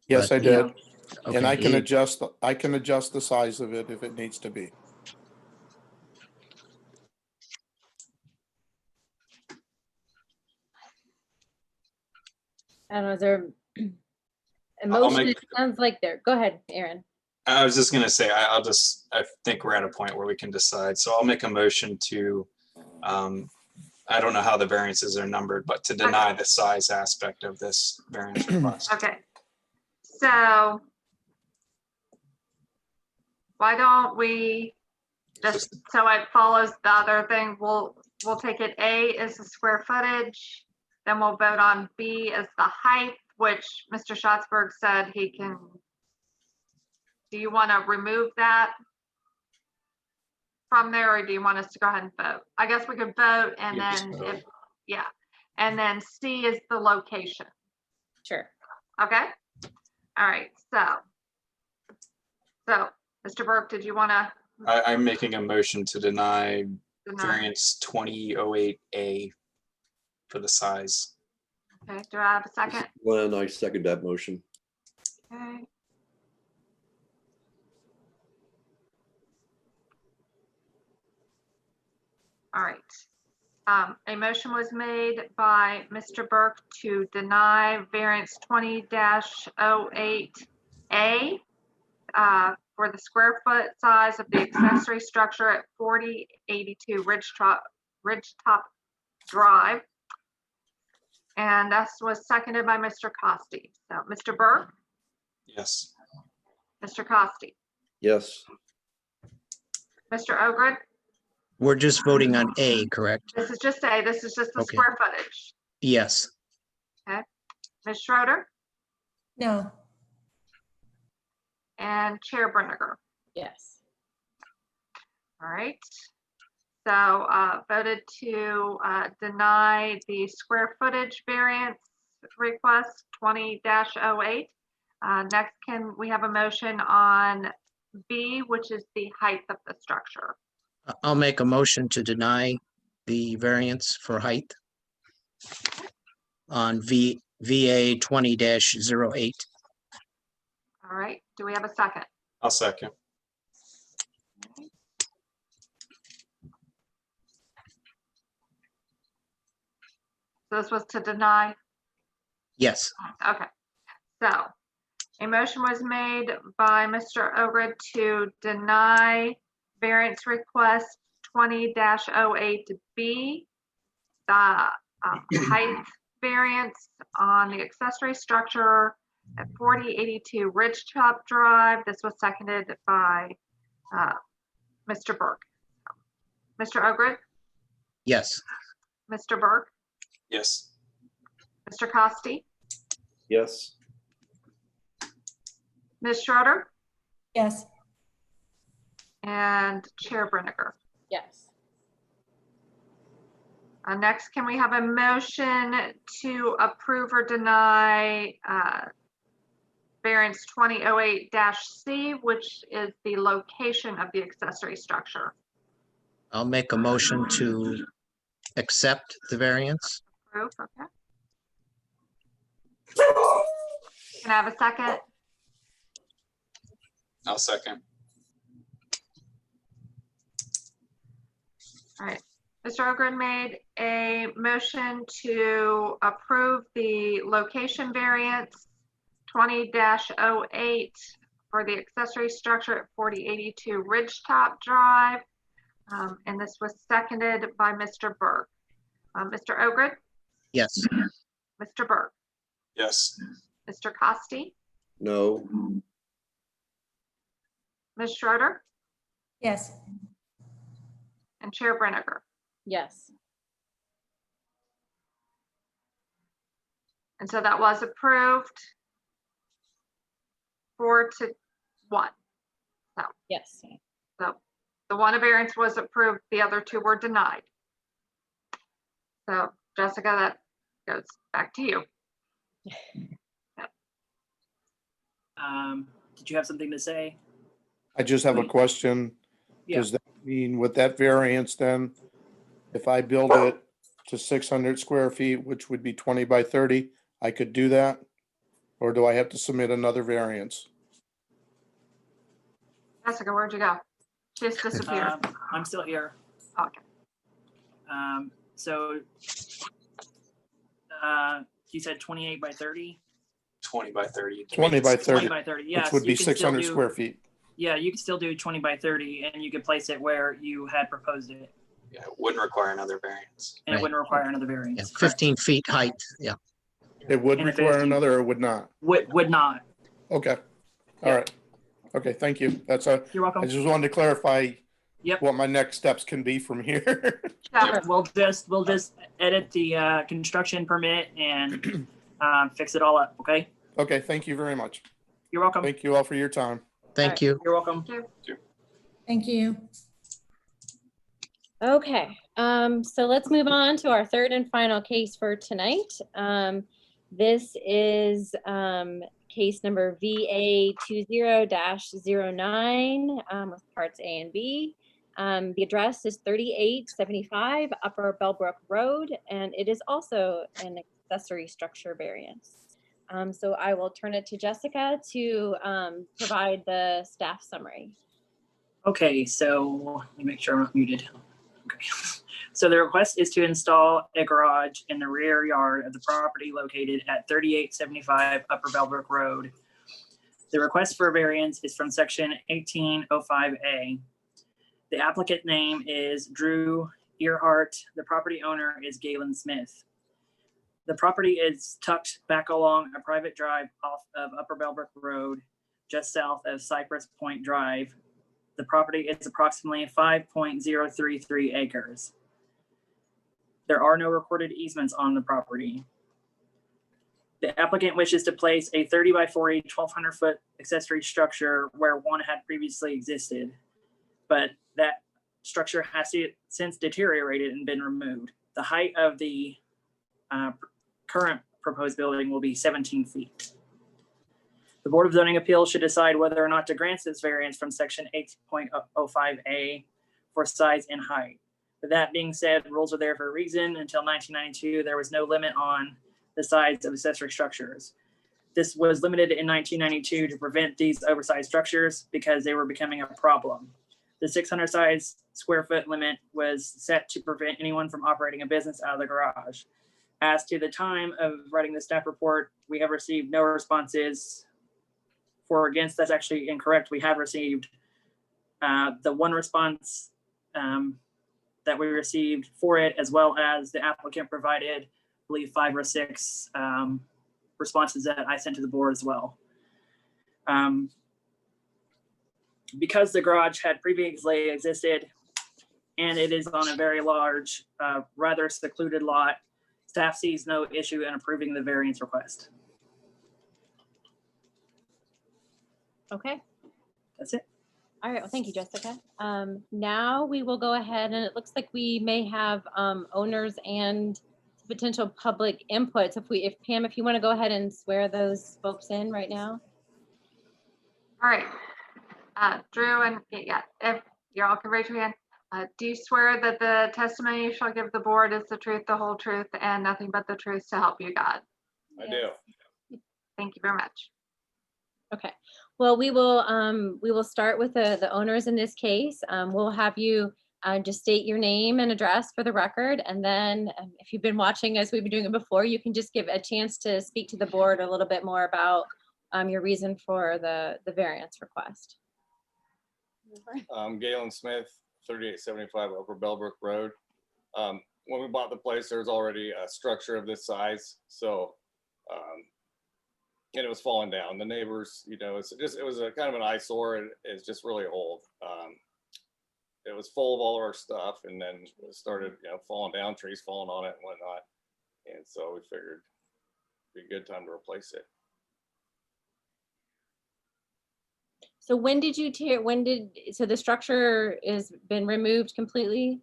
Yes, But I did. Okay, And I can adjust the size of it if it needs to be. I don't know, is there a motion? make- It sounds like there. Go ahead, Aaron. I was just gonna say, I think we're at a point where we can decide. So I'll make a motion to, I don't know how the variances are numbered, but to deny the size aspect of this variance request. Okay. So why don't we just, so it follows the other thing, we'll take it A is the square footage, then we'll vote on B as the height, which Mr. Schatzberg said he can. Do you want to remove that from there, or do you want us to go ahead and vote? I guess we could vote, and Yeah, just then vote. if, yeah, and then C is the location. Sure. Okay. All right. So Mr. Burke, did you want to? I'm making a motion to deny variance 2008A for the size. Okay. Do I have a second? Glenn, I second that motion. Okay. All right. A motion was made by Mr. Burke to deny variance 20-08A for the square foot size of the accessory structure at 4082 Ridgetop Drive. And that was seconded by Mr. Costi. So Mr. Burke, Yes. Mr. Costi, Yes. Mr. Ogrid. we're just voting on A, correct? This is just A, this is just the Okay. square footage. Yes. Ms. Schroeder No. and Chair Brinegar. Yes. All right. So voted to deny the square footage variance request 20-08. Next, can we have a motion on B, which is the height of the structure? I'll make a motion to deny the variance for height on VA 20-08. All right. Do we have a second? I'll second. So this was to deny. Yes. Okay. So a motion was made by Mr. Ogrid to deny variance request 20-08B, the height variance on the accessory structure at 4082 Ridgetop Drive. This was seconded by Mr. Burke. Mr. Ogrid, Yes. Mr. Burke, Yes. Mr. Costi, Yes. Ms. Schroeder, Yes. and Chair Brinegar. Yes. Next, can we have a motion to approve or deny variance 2008-C, which is the location of the accessory structure? I'll make a motion to accept the variance. Approve, okay. Can I have a second? I'll second. All right. Mr. Ogren made a motion to approve the location variance 20-08 for the accessory structure at 4082 Ridgetop Drive. And this was seconded by Mr. Burke. Mr. Ogren, Yes. Mr. Burke, Yes. Mr. Costi, No. Ms. Schroeder, Yes. and Chair Brinegar. Yes. And so that was approved 4-1. Yes. So the one variance was approved, the other two were denied. So Jessica, that goes back to you. Did you have something to say? I just have a question. Yeah. Does that mean with that variance then, if I build it to 600 square feet, which would be 20 by 30, I could do that? Or do I have to submit another variance? Jessica, where'd you go? She just disappeared. I'm still here. Okay. So you said 28 by 30? 20 by 30. 20 by 30, 20 by 30, yes. which would be you can still 600 do- square feet. Yeah, you can still do 20 by 30 and you could place it where you had proposed it. Yeah, it wouldn't require another variance. And Right. it wouldn't require another Yeah, variance. 15 feet height. Yeah. It would And if require 15 another or would not? Would not. Okay. All right. Okay, thank you. That's You're welcome. I just wanted to clarify Yep. what my next steps can be from here. Yeah. We'll just edit the construction permit and fix it all up, okay? Okay, thank you very much. You're welcome. Thank you all for your time. Thank you. You're welcome. Thank you. Okay, so let's move on to our third and final case for tonight. This is case number VA20-09 with parts A and B. The address is 3875 Upper Bellbrook Road, and it is also an accessory structure variance. So I will turn it to Jessica to provide the staff summary. Okay, so let me make sure I'm not muted. Okay. So the request is to install a garage in the rear yard of the property located at 3875 Upper Bellbrook Road. The request for a variance is from section 1805A. The applicant name is Drew Earhart. The property owner is Galen Smith. The property is tucked back along a private drive off of Upper Bellbrook Road, just south of Cypress Point Drive. The property is approximately 5.033 acres. There are no recorded easements on the property. The applicant wishes to place a 30 by 40, 1,200 foot accessory structure where one had previously existed, but that structure has since deteriorated and been removed. The height of the current proposed building will be 17 feet. The Board of Zoning Appeals should decide whether or not to grant this variance from section 8.05A for size and height. With that being said, rules are there for a reason. Until 1992, there was no limit on the size of accessory structures. This was limited in 1992 to prevent these oversized structures because they were becoming a problem. The 600 square foot limit was set to prevent anyone from operating a business out of the garage. As to the time of writing the staff report, we have received no responses for or against. That's actually incorrect. We have received The one response that we received for it, as well as the applicant provided, I believe 5 or 6 responses that I sent to the board as well. Because the garage had previously existed and it is on a very large, rather secluded lot, staff sees no issue in approving the variance request. Okay. That's it. All right, well, thank you, Jessica. Now we will go ahead, and it looks like we may have owners and potential public inputs. If Pam, if you want to go ahead and swear those folks in right now. All right. Drew and yeah, if you all can raise your hand. Do you swear that the testimony you shall give the board is the truth, the whole truth, and nothing but the truth to help you God? I do. Thank you very much. Okay. Well, we will start with the owners in this case. We'll have you just state your name and address for the record, and then if you've been watching as we've been doing it before, you can just give a chance to speak to the board a little bit more about your reason for the variance request. Galen Smith, 3875 Upper Bellbrook Road. When we bought the place, there was already a structure of this size, so and it was falling down. The neighbors, you know, it was a kind of an eyesore, and it's just really old. It was full of all of our stuff, and then it started, you know, falling down, trees falling on it and whatnot. And so we figured it'd be a good time to replace it. So so the structure is been removed completely?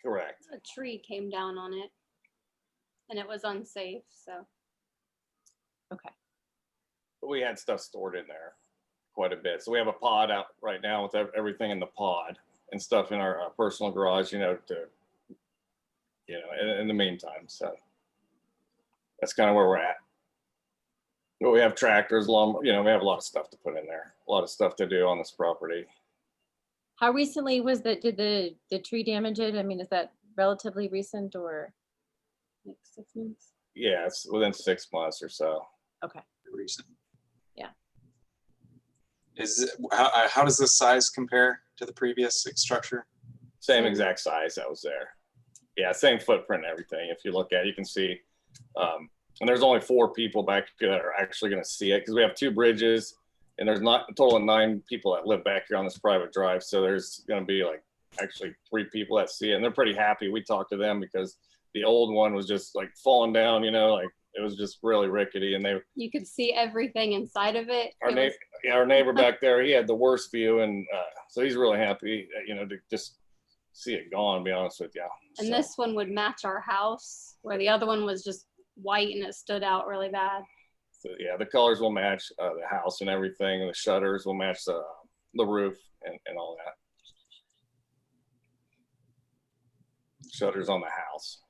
Correct. A tree came down on it and it was unsafe, so. Okay. But we had stuff stored in there quite a bit. So we have a pod out right now with everything in the pod and stuff in our personal garage, you know, in the meantime. So that's kind of where we're at. But we have tractors, we have a lot of stuff to put in there, a lot of stuff to do on this property. How recently did the tree damage it? I mean, is that relatively recent or like 6 months? Yeah, it's within 6 months or so. Okay. Recent. Yeah. How does this size compare to the previous structure? Same exact size that was there. Yeah, same footprint and everything. If you look at it, you can see, and there's only 4 people back here that are actually going to see it because we have 2 bridges and there's not a total of 9 people that live back here on this private drive. So there's going to be like actually 3 people that see it, and they're pretty happy. We talked to them because the old one was just like falling down, you know, like it was just really rickety, and you could see everything inside of it. Our neighbor back there, he had the worst view, and so he's really happy, you know, to just see it gone, to be honest with you. And this one would match our house, where the other one was just white and it stood out really bad. So yeah, the colors will match the house and everything, and the shutters will match the roof and all that. Shutters on the house.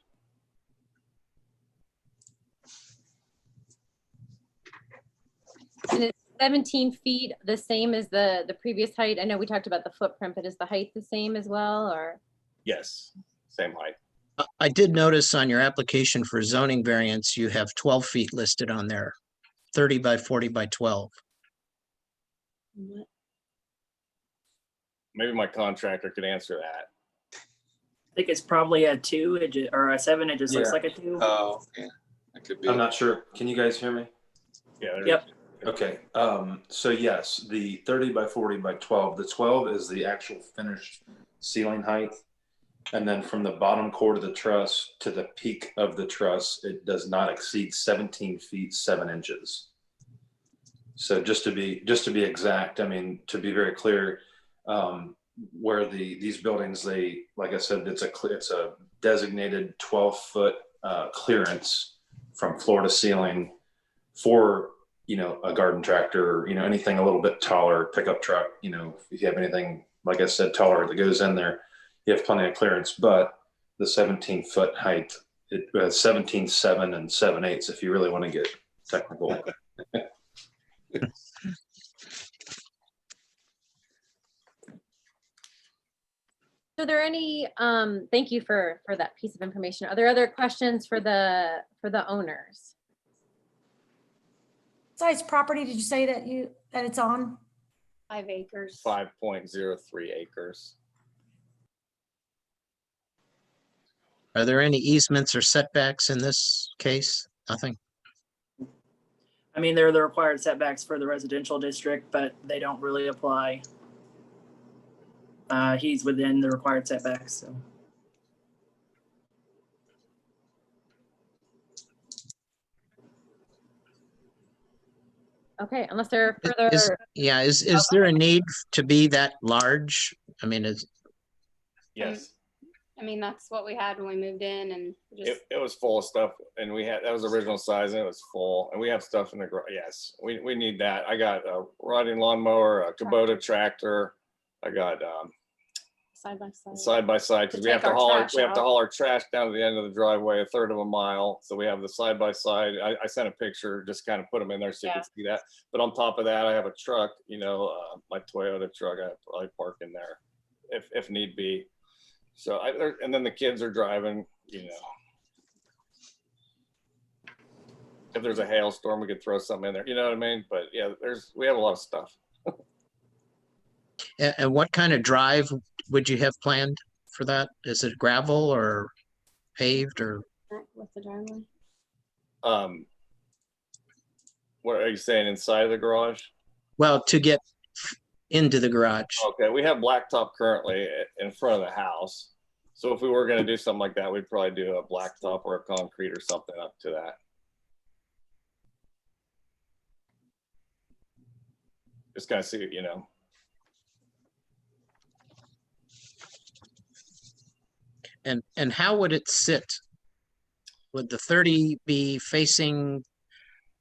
And it's 17 feet, the same as the previous height. I know we talked about the footprint, but is the height the same as well, or? Yes, same height. I did notice on your application for zoning variance, you have 12 feet listed on there, 30 by 40 by 12. What? Maybe my contractor could answer that. I think it's probably a 2 or a 7. It just looks like a 2. Oh, yeah, that could be. I'm not sure. Can you guys hear me? Yeah. Yep. Okay. So yes, the 30 by 40 by 12. The 12 is the actual finished ceiling height. And then from the bottom core of the truss to the peak of the truss, it does not exceed 17 feet 7 inches. So just to be exact, I mean, to be very clear, where these buildings, they, like I said, it's a designated 12-foot clearance from floor to ceiling for, you know, a garden tractor, you know, anything a little bit taller, pickup truck, you know, if you have anything, like I said, taller that goes in there, you have plenty of clearance. But the 17-foot height, it 17.7 and 7/8 if you really want to get technical. So are there any, thank you for that piece of information. Are there other questions for the owners? Size property did you say that it's on? 5 acres. 5.03 acres. Are there any easements or setbacks in this case? Nothing? I mean, they're the required setbacks for the residential district, but they don't really apply. He's within the required setbacks, so. Okay, unless there are further. Is there a need to be that large? I mean, Yes. I mean, that's what we had when we moved in, and just It was full of stuff, and that was original size, and it was full, and we have stuff in the garage. Yes, we need that. I got a riding lawnmower, a Kubota tractor. I got side by side. side by side, because To we have take to our haul trash out. trash down to the end of the driveway, a third of a mile. So we have the side by side. I sent a picture, just kind of put them in there so you can see that. But on top of that, I have a truck, my Toyota truck. I probably park in there if need be. So and then the kids are driving, if there's a hailstorm, we could throw something in there, you know what I mean? But yeah, we have a lot of stuff. and what kind of drive would you have planned for that? Is it gravel or paved or? With the driveway. What are you saying, inside of the garage? Well, to get into the garage. Okay, we have blacktop currently in front of the house. So if we were going to do something like that, we'd probably do a blacktop or a concrete or something up to that. Just kind of see, And how would it sit? Would the 30 be facing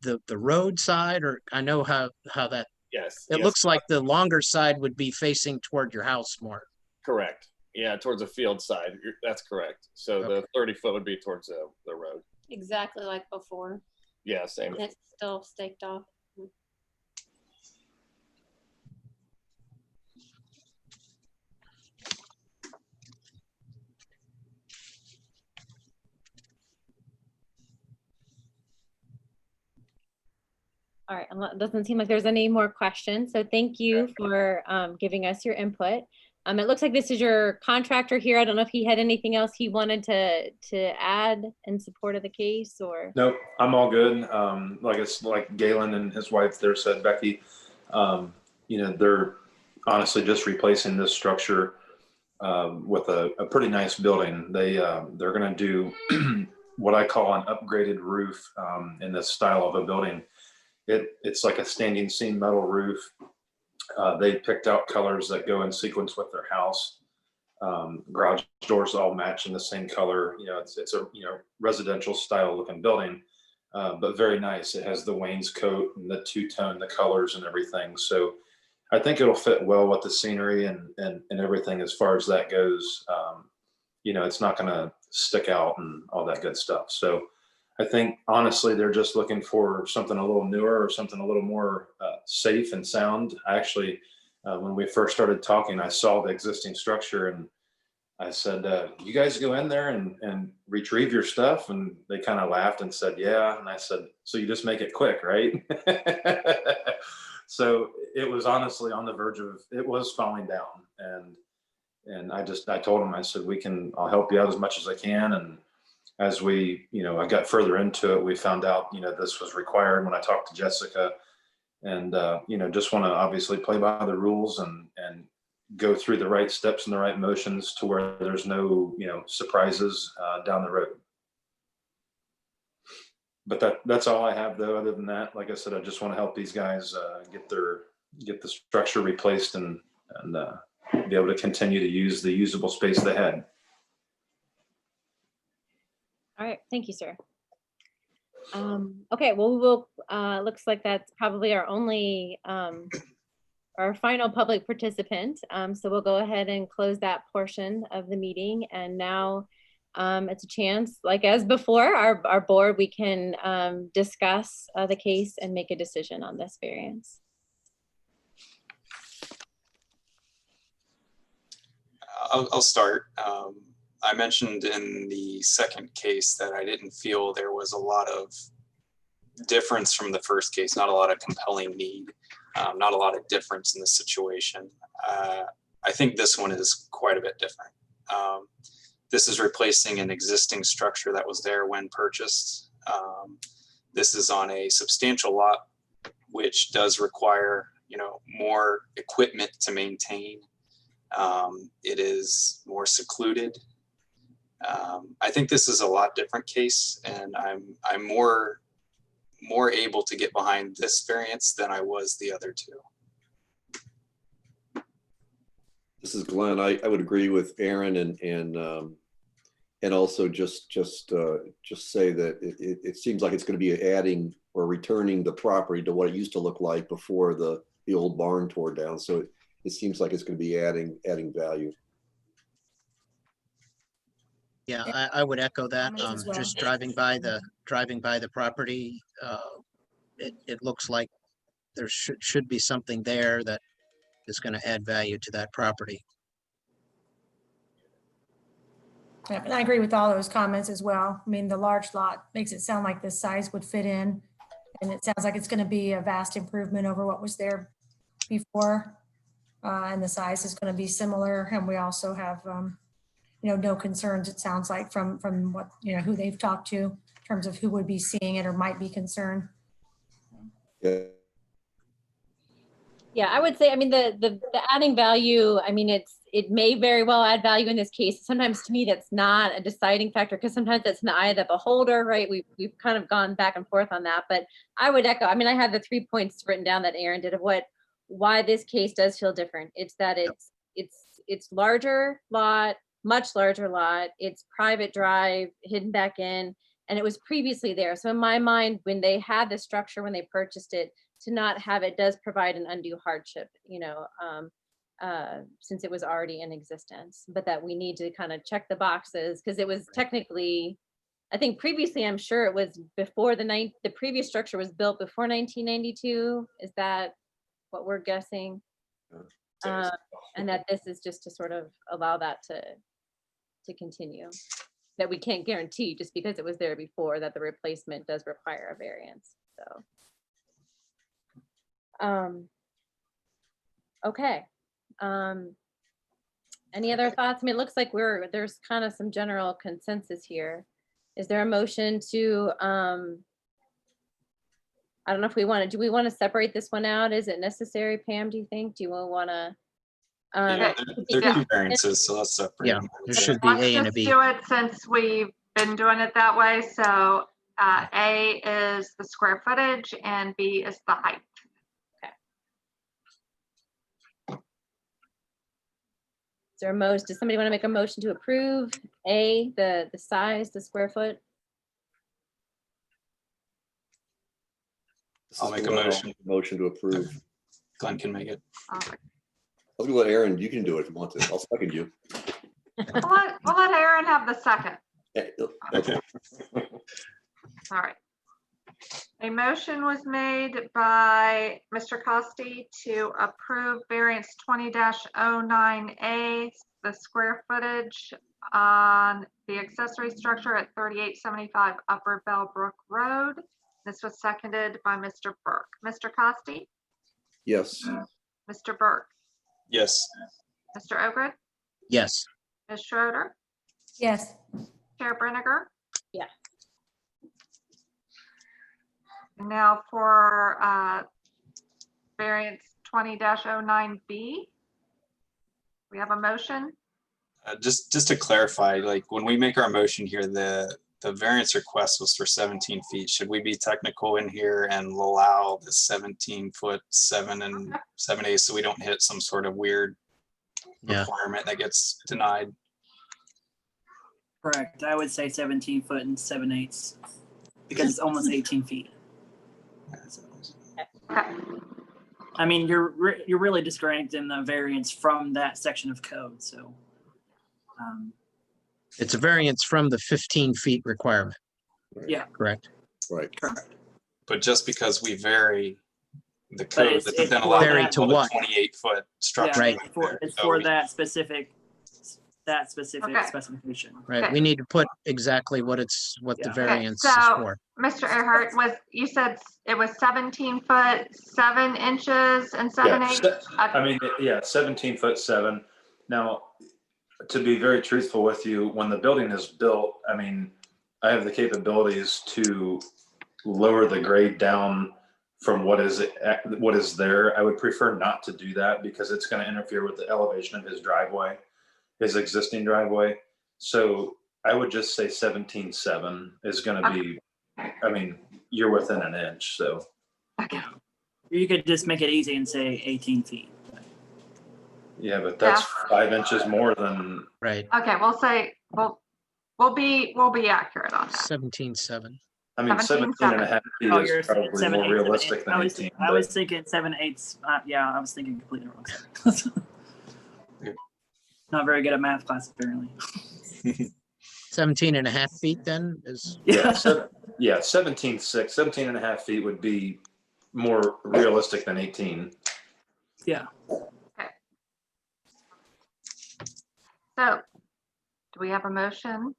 the roadside, or I know how that. Yes. It looks like the longer side would be facing toward your house more. Correct. Yeah, towards the field side. That's correct. So Okay. the 30 foot would be towards the road. Exactly like before. Yeah, same. And it's still staked off. All right, it doesn't seem like there's any more questions. So thank you for giving us your input. It looks like this is your contractor here. I don't know if he had anything else he wanted to add in support of the case or. Nope, I'm all good. Like Galen and his wife there said, Becky, they're honestly just replacing this structure with a pretty nice building. They're going to do what I call an upgraded roof in this style of a building. It's like a standing seam metal roof. They picked out colors that go in sequence with their house. Garage doors all match in the same color. It's a residential style looking building, but very nice. It has the wainscot and the two-tone, the colors and everything. So I think it'll fit well with the scenery and everything as far as that goes. It's not going to stick out and all that good stuff. So I think honestly, they're just looking for something a little newer or something a little more safe and sound. Actually, when we first started talking, I saw the existing structure and I said, you guys go in there and retrieve your stuff? And they kind of laughed and said, yeah. And I said, so you just make it quick, right? So it was honestly on the verge of, it was falling down. And I told them, I said, I'll help you out as much as I can. And as I got further into it, we found out, this was required when I talked to Jessica and, just want to obviously play by the rules and go through the right steps and the right motions to where there's no, surprises down the road. But that's all I have though. Other than that, like I said, I just want to help these guys get the structure replaced and be able to continue to use the usable space they had. All right, thank you, sir. Okay, well, we will, looks like that's probably our only, our final public participant. So we'll go ahead and close that portion of the meeting. And now it's a chance, like as before, our board, we can discuss the case and make a decision on this variance. I'll start. I mentioned in the second case that I didn't feel there was a lot of difference from the first case, not a lot of compelling need. Not a lot of difference in the situation. I think this one is quite a bit different. This is replacing an existing structure that was there when purchased. This is on a substantial lot, which does require, more equipment to maintain. It is more secluded. I think this is a lot different case, and I'm more able to get behind this variance than I was the other two. This is Glenn. I would agree with Aaron and also just say that it seems like it's going to be adding or returning the property to what it used to look like before the old barn tore down. So it seems like it's going to be adding value. Yeah, I would echo that. Comments as well. Just driving by the property, it looks like there should be something there that is going to add value to that property. Yeah, and I agree with all those comments as well. I mean, the large lot makes it sound like the size would fit in, and it sounds like it's going to be a vast improvement over what was there before. And the size is going to be similar, and we also have, no concerns, it sounds like, from what, who they've talked to in terms of who would be seeing it or might be concerned. Yeah. Yeah, I would say, I mean, the adding value, I mean, it may very well add value in this case. Sometimes to me, that's not a deciding factor, because sometimes that's in the eye of the beholder, right? We've kind of gone back and forth on that, but I would echo, I mean, I have the 3 points written down that Aaron did of why this case does feel different. It's that it's larger lot, much larger lot, it's private drive, hidden back in, and it was previously there. So in my mind, when they had the structure, when they purchased it, to not have it does provide an undue hardship, since it was already in existence, but that we need to kind of check the boxes, because it was technically, I think previously, I'm sure it was before the previous structure was built before 1992. Is that what we're guessing? And that this is just to sort of allow that to continue, that we can't guarantee just because it was there before that the replacement does require a variance. So okay. Any other thoughts? I mean, it looks like there's kind of some general consensus here. Is there a motion to, I don't know if do we want to separate this one out? Is it necessary, Pam, do you think? Do you want to? Yeah, they're two variances, so let's separate. Yeah, there should be Let's A and a just B. do it since we've been doing it that way. So A is the square footage and B is the height. Is there does somebody want to make a motion to approve A, the size, the square foot? I'll make a motion. Motion to approve. Glenn can make it. All right. I was gonna let Aaron, you can do it if you want to. I'll second you. We'll let Aaron have the second. Okay. All right. A motion was made by Mr. Costi to approve variance 20-09A, the square footage on the accessory structure at 3875 Upper Bellbrook Road. This was seconded by Mr. Burke. Mr. Costi? Yes. Mr. Burke? Yes. Mr. Ogrid? Yes. Ms. Schroeder? Yes. Chair Brinegar? Yeah. Now for variance 20-09B, we have a motion. Just to clarify, like when we make our motion here, the variance request was for 17 feet. Should we be technical in here and allow the 17-foot 7 and 7/8 so we don't hit some sort of weird requirement that gets denied? Correct. I would say 17 foot and 7/8 because it's almost 18 feet. I mean, you're really disconnecting the variance from that section of code. So It's a variance from the 15 feet requirement. yeah, Correct. Right. correct. But just because we vary the code, it's then for allow Vary that to what? 28-foot structure. Right. It's for that specific that specific Okay. specification. Right, Okay. we need to put exactly what the Yeah. variance is so- for. Mr. Earhart, you said it was 17 foot, 7 inches and 7/8? I mean, yeah, 17'7". Now, to be very truthful with you, when the building is built, I mean, I have the capabilities to lower the grade down from what is there. I would prefer not to do that because it's going to interfere with the elevation of his driveway, his existing driveway. So I would just say 17.7 is going to be, I mean, you're within an inch, so. Okay. You could just make it easy and say 18 feet. Yeah, but that's 5 inches more than, Right, Okay, we'll say, we'll be accurate on that. 17.7. I mean, 17 and a half feet Oh, is you're probably 7/8, more realistic than I was, 18. I was thinking 7/8. Yeah, I was thinking completely wrong. Sorry. Not very good at math class, apparently. 17 and a half feet then is, Yeah, 17.6, 17 and a half feet would be more realistic than 18. Yeah. So, do we have a motion?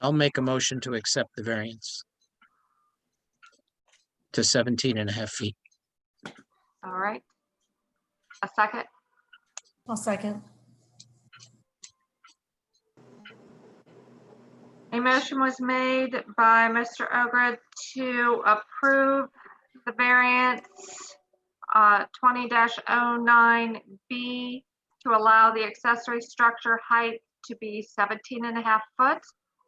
I'll make a motion to accept the variance to 17 and a half feet. All right. A second? I'll second. A motion was made by Mr. Ogred to approve the variance 20-09B to allow the accessory structure height to be 17 and a half foot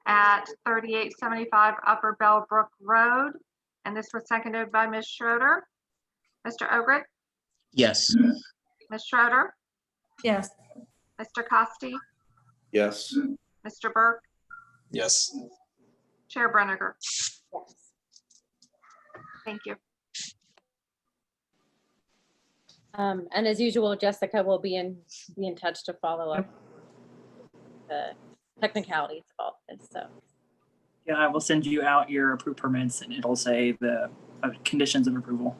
at 3875 Upper Bellbrook Road. And this was seconded by Ms. Schroeder. Mr. Ogred, Yes, Ms. Schroeder, Yes. Mr. Costi, Yes. Mr. Burke, Yes. Chair Breniger. Thank you. And as usual, Jessica will be in touch to follow up the technicalities of all this, so. Yeah, I will send you out your approved permits and it'll say the conditions of approval.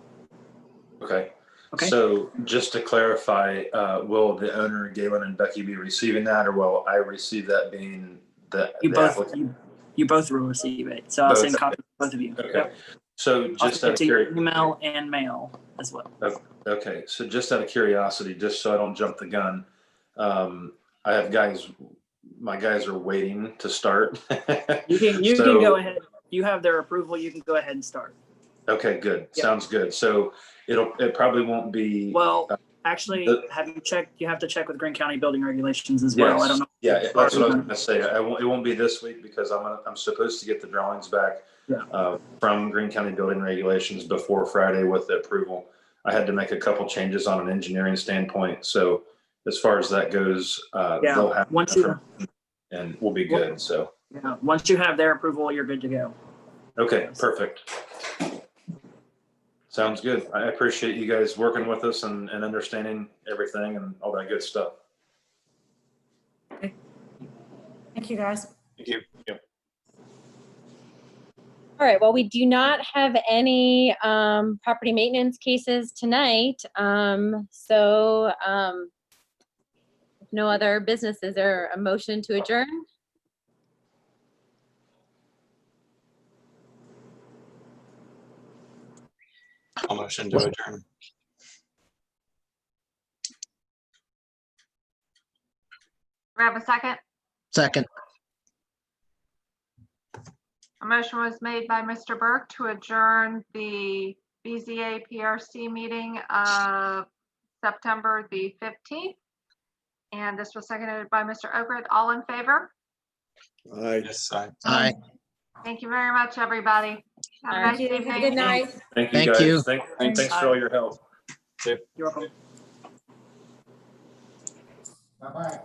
Okay. Okay. So just to clarify, will the owner, Galen and Becky, be receiving that, or will I receive that being the applicant? You both will receive it. So I'll Both. send copies to both of you. Okay. Yep. So I'll just send out it of to your curiosity, email and mail as well. okay. So just out of curiosity, just so I don't jump the gun, I have my guys are waiting to start. You can So- go ahead. You have their approval. You can go ahead and start. Okay, good. Yep. Sounds good. So it probably won't be. Well, actually, have you checked? You have to check with Greene County building regulations as well. I don't know. Yeah, that's what I was going to say. It won't be this week because I'm supposed to get the drawings back from Greene County building regulations before Friday with the approval. I had to make a couple changes on an engineering standpoint. So as far as that goes, they'll have and we'll be good. So yeah, once you have their approval, you're good to go. okay, perfect. Sounds good. I appreciate you guys working with us and understanding everything and all that good stuff. Thank you, guys. Thank you. Yep. All right, well, we do not have any property maintenance cases tonight. So if no other business, is there a motion to adjourn? I'll motion to adjourn. We have a second? second, A motion was made by Mr. Burke to adjourn the BZA-PRC meeting of September the 15th. And this was seconded by Mr. Ogred. All in favor? Aye. Yes, aye. Thank you very much, everybody. Have a All right. nice Thank you. Have a evening. good night. Thank you Thank guys. you. Thanks for all your help. You're welcome. Bye-bye.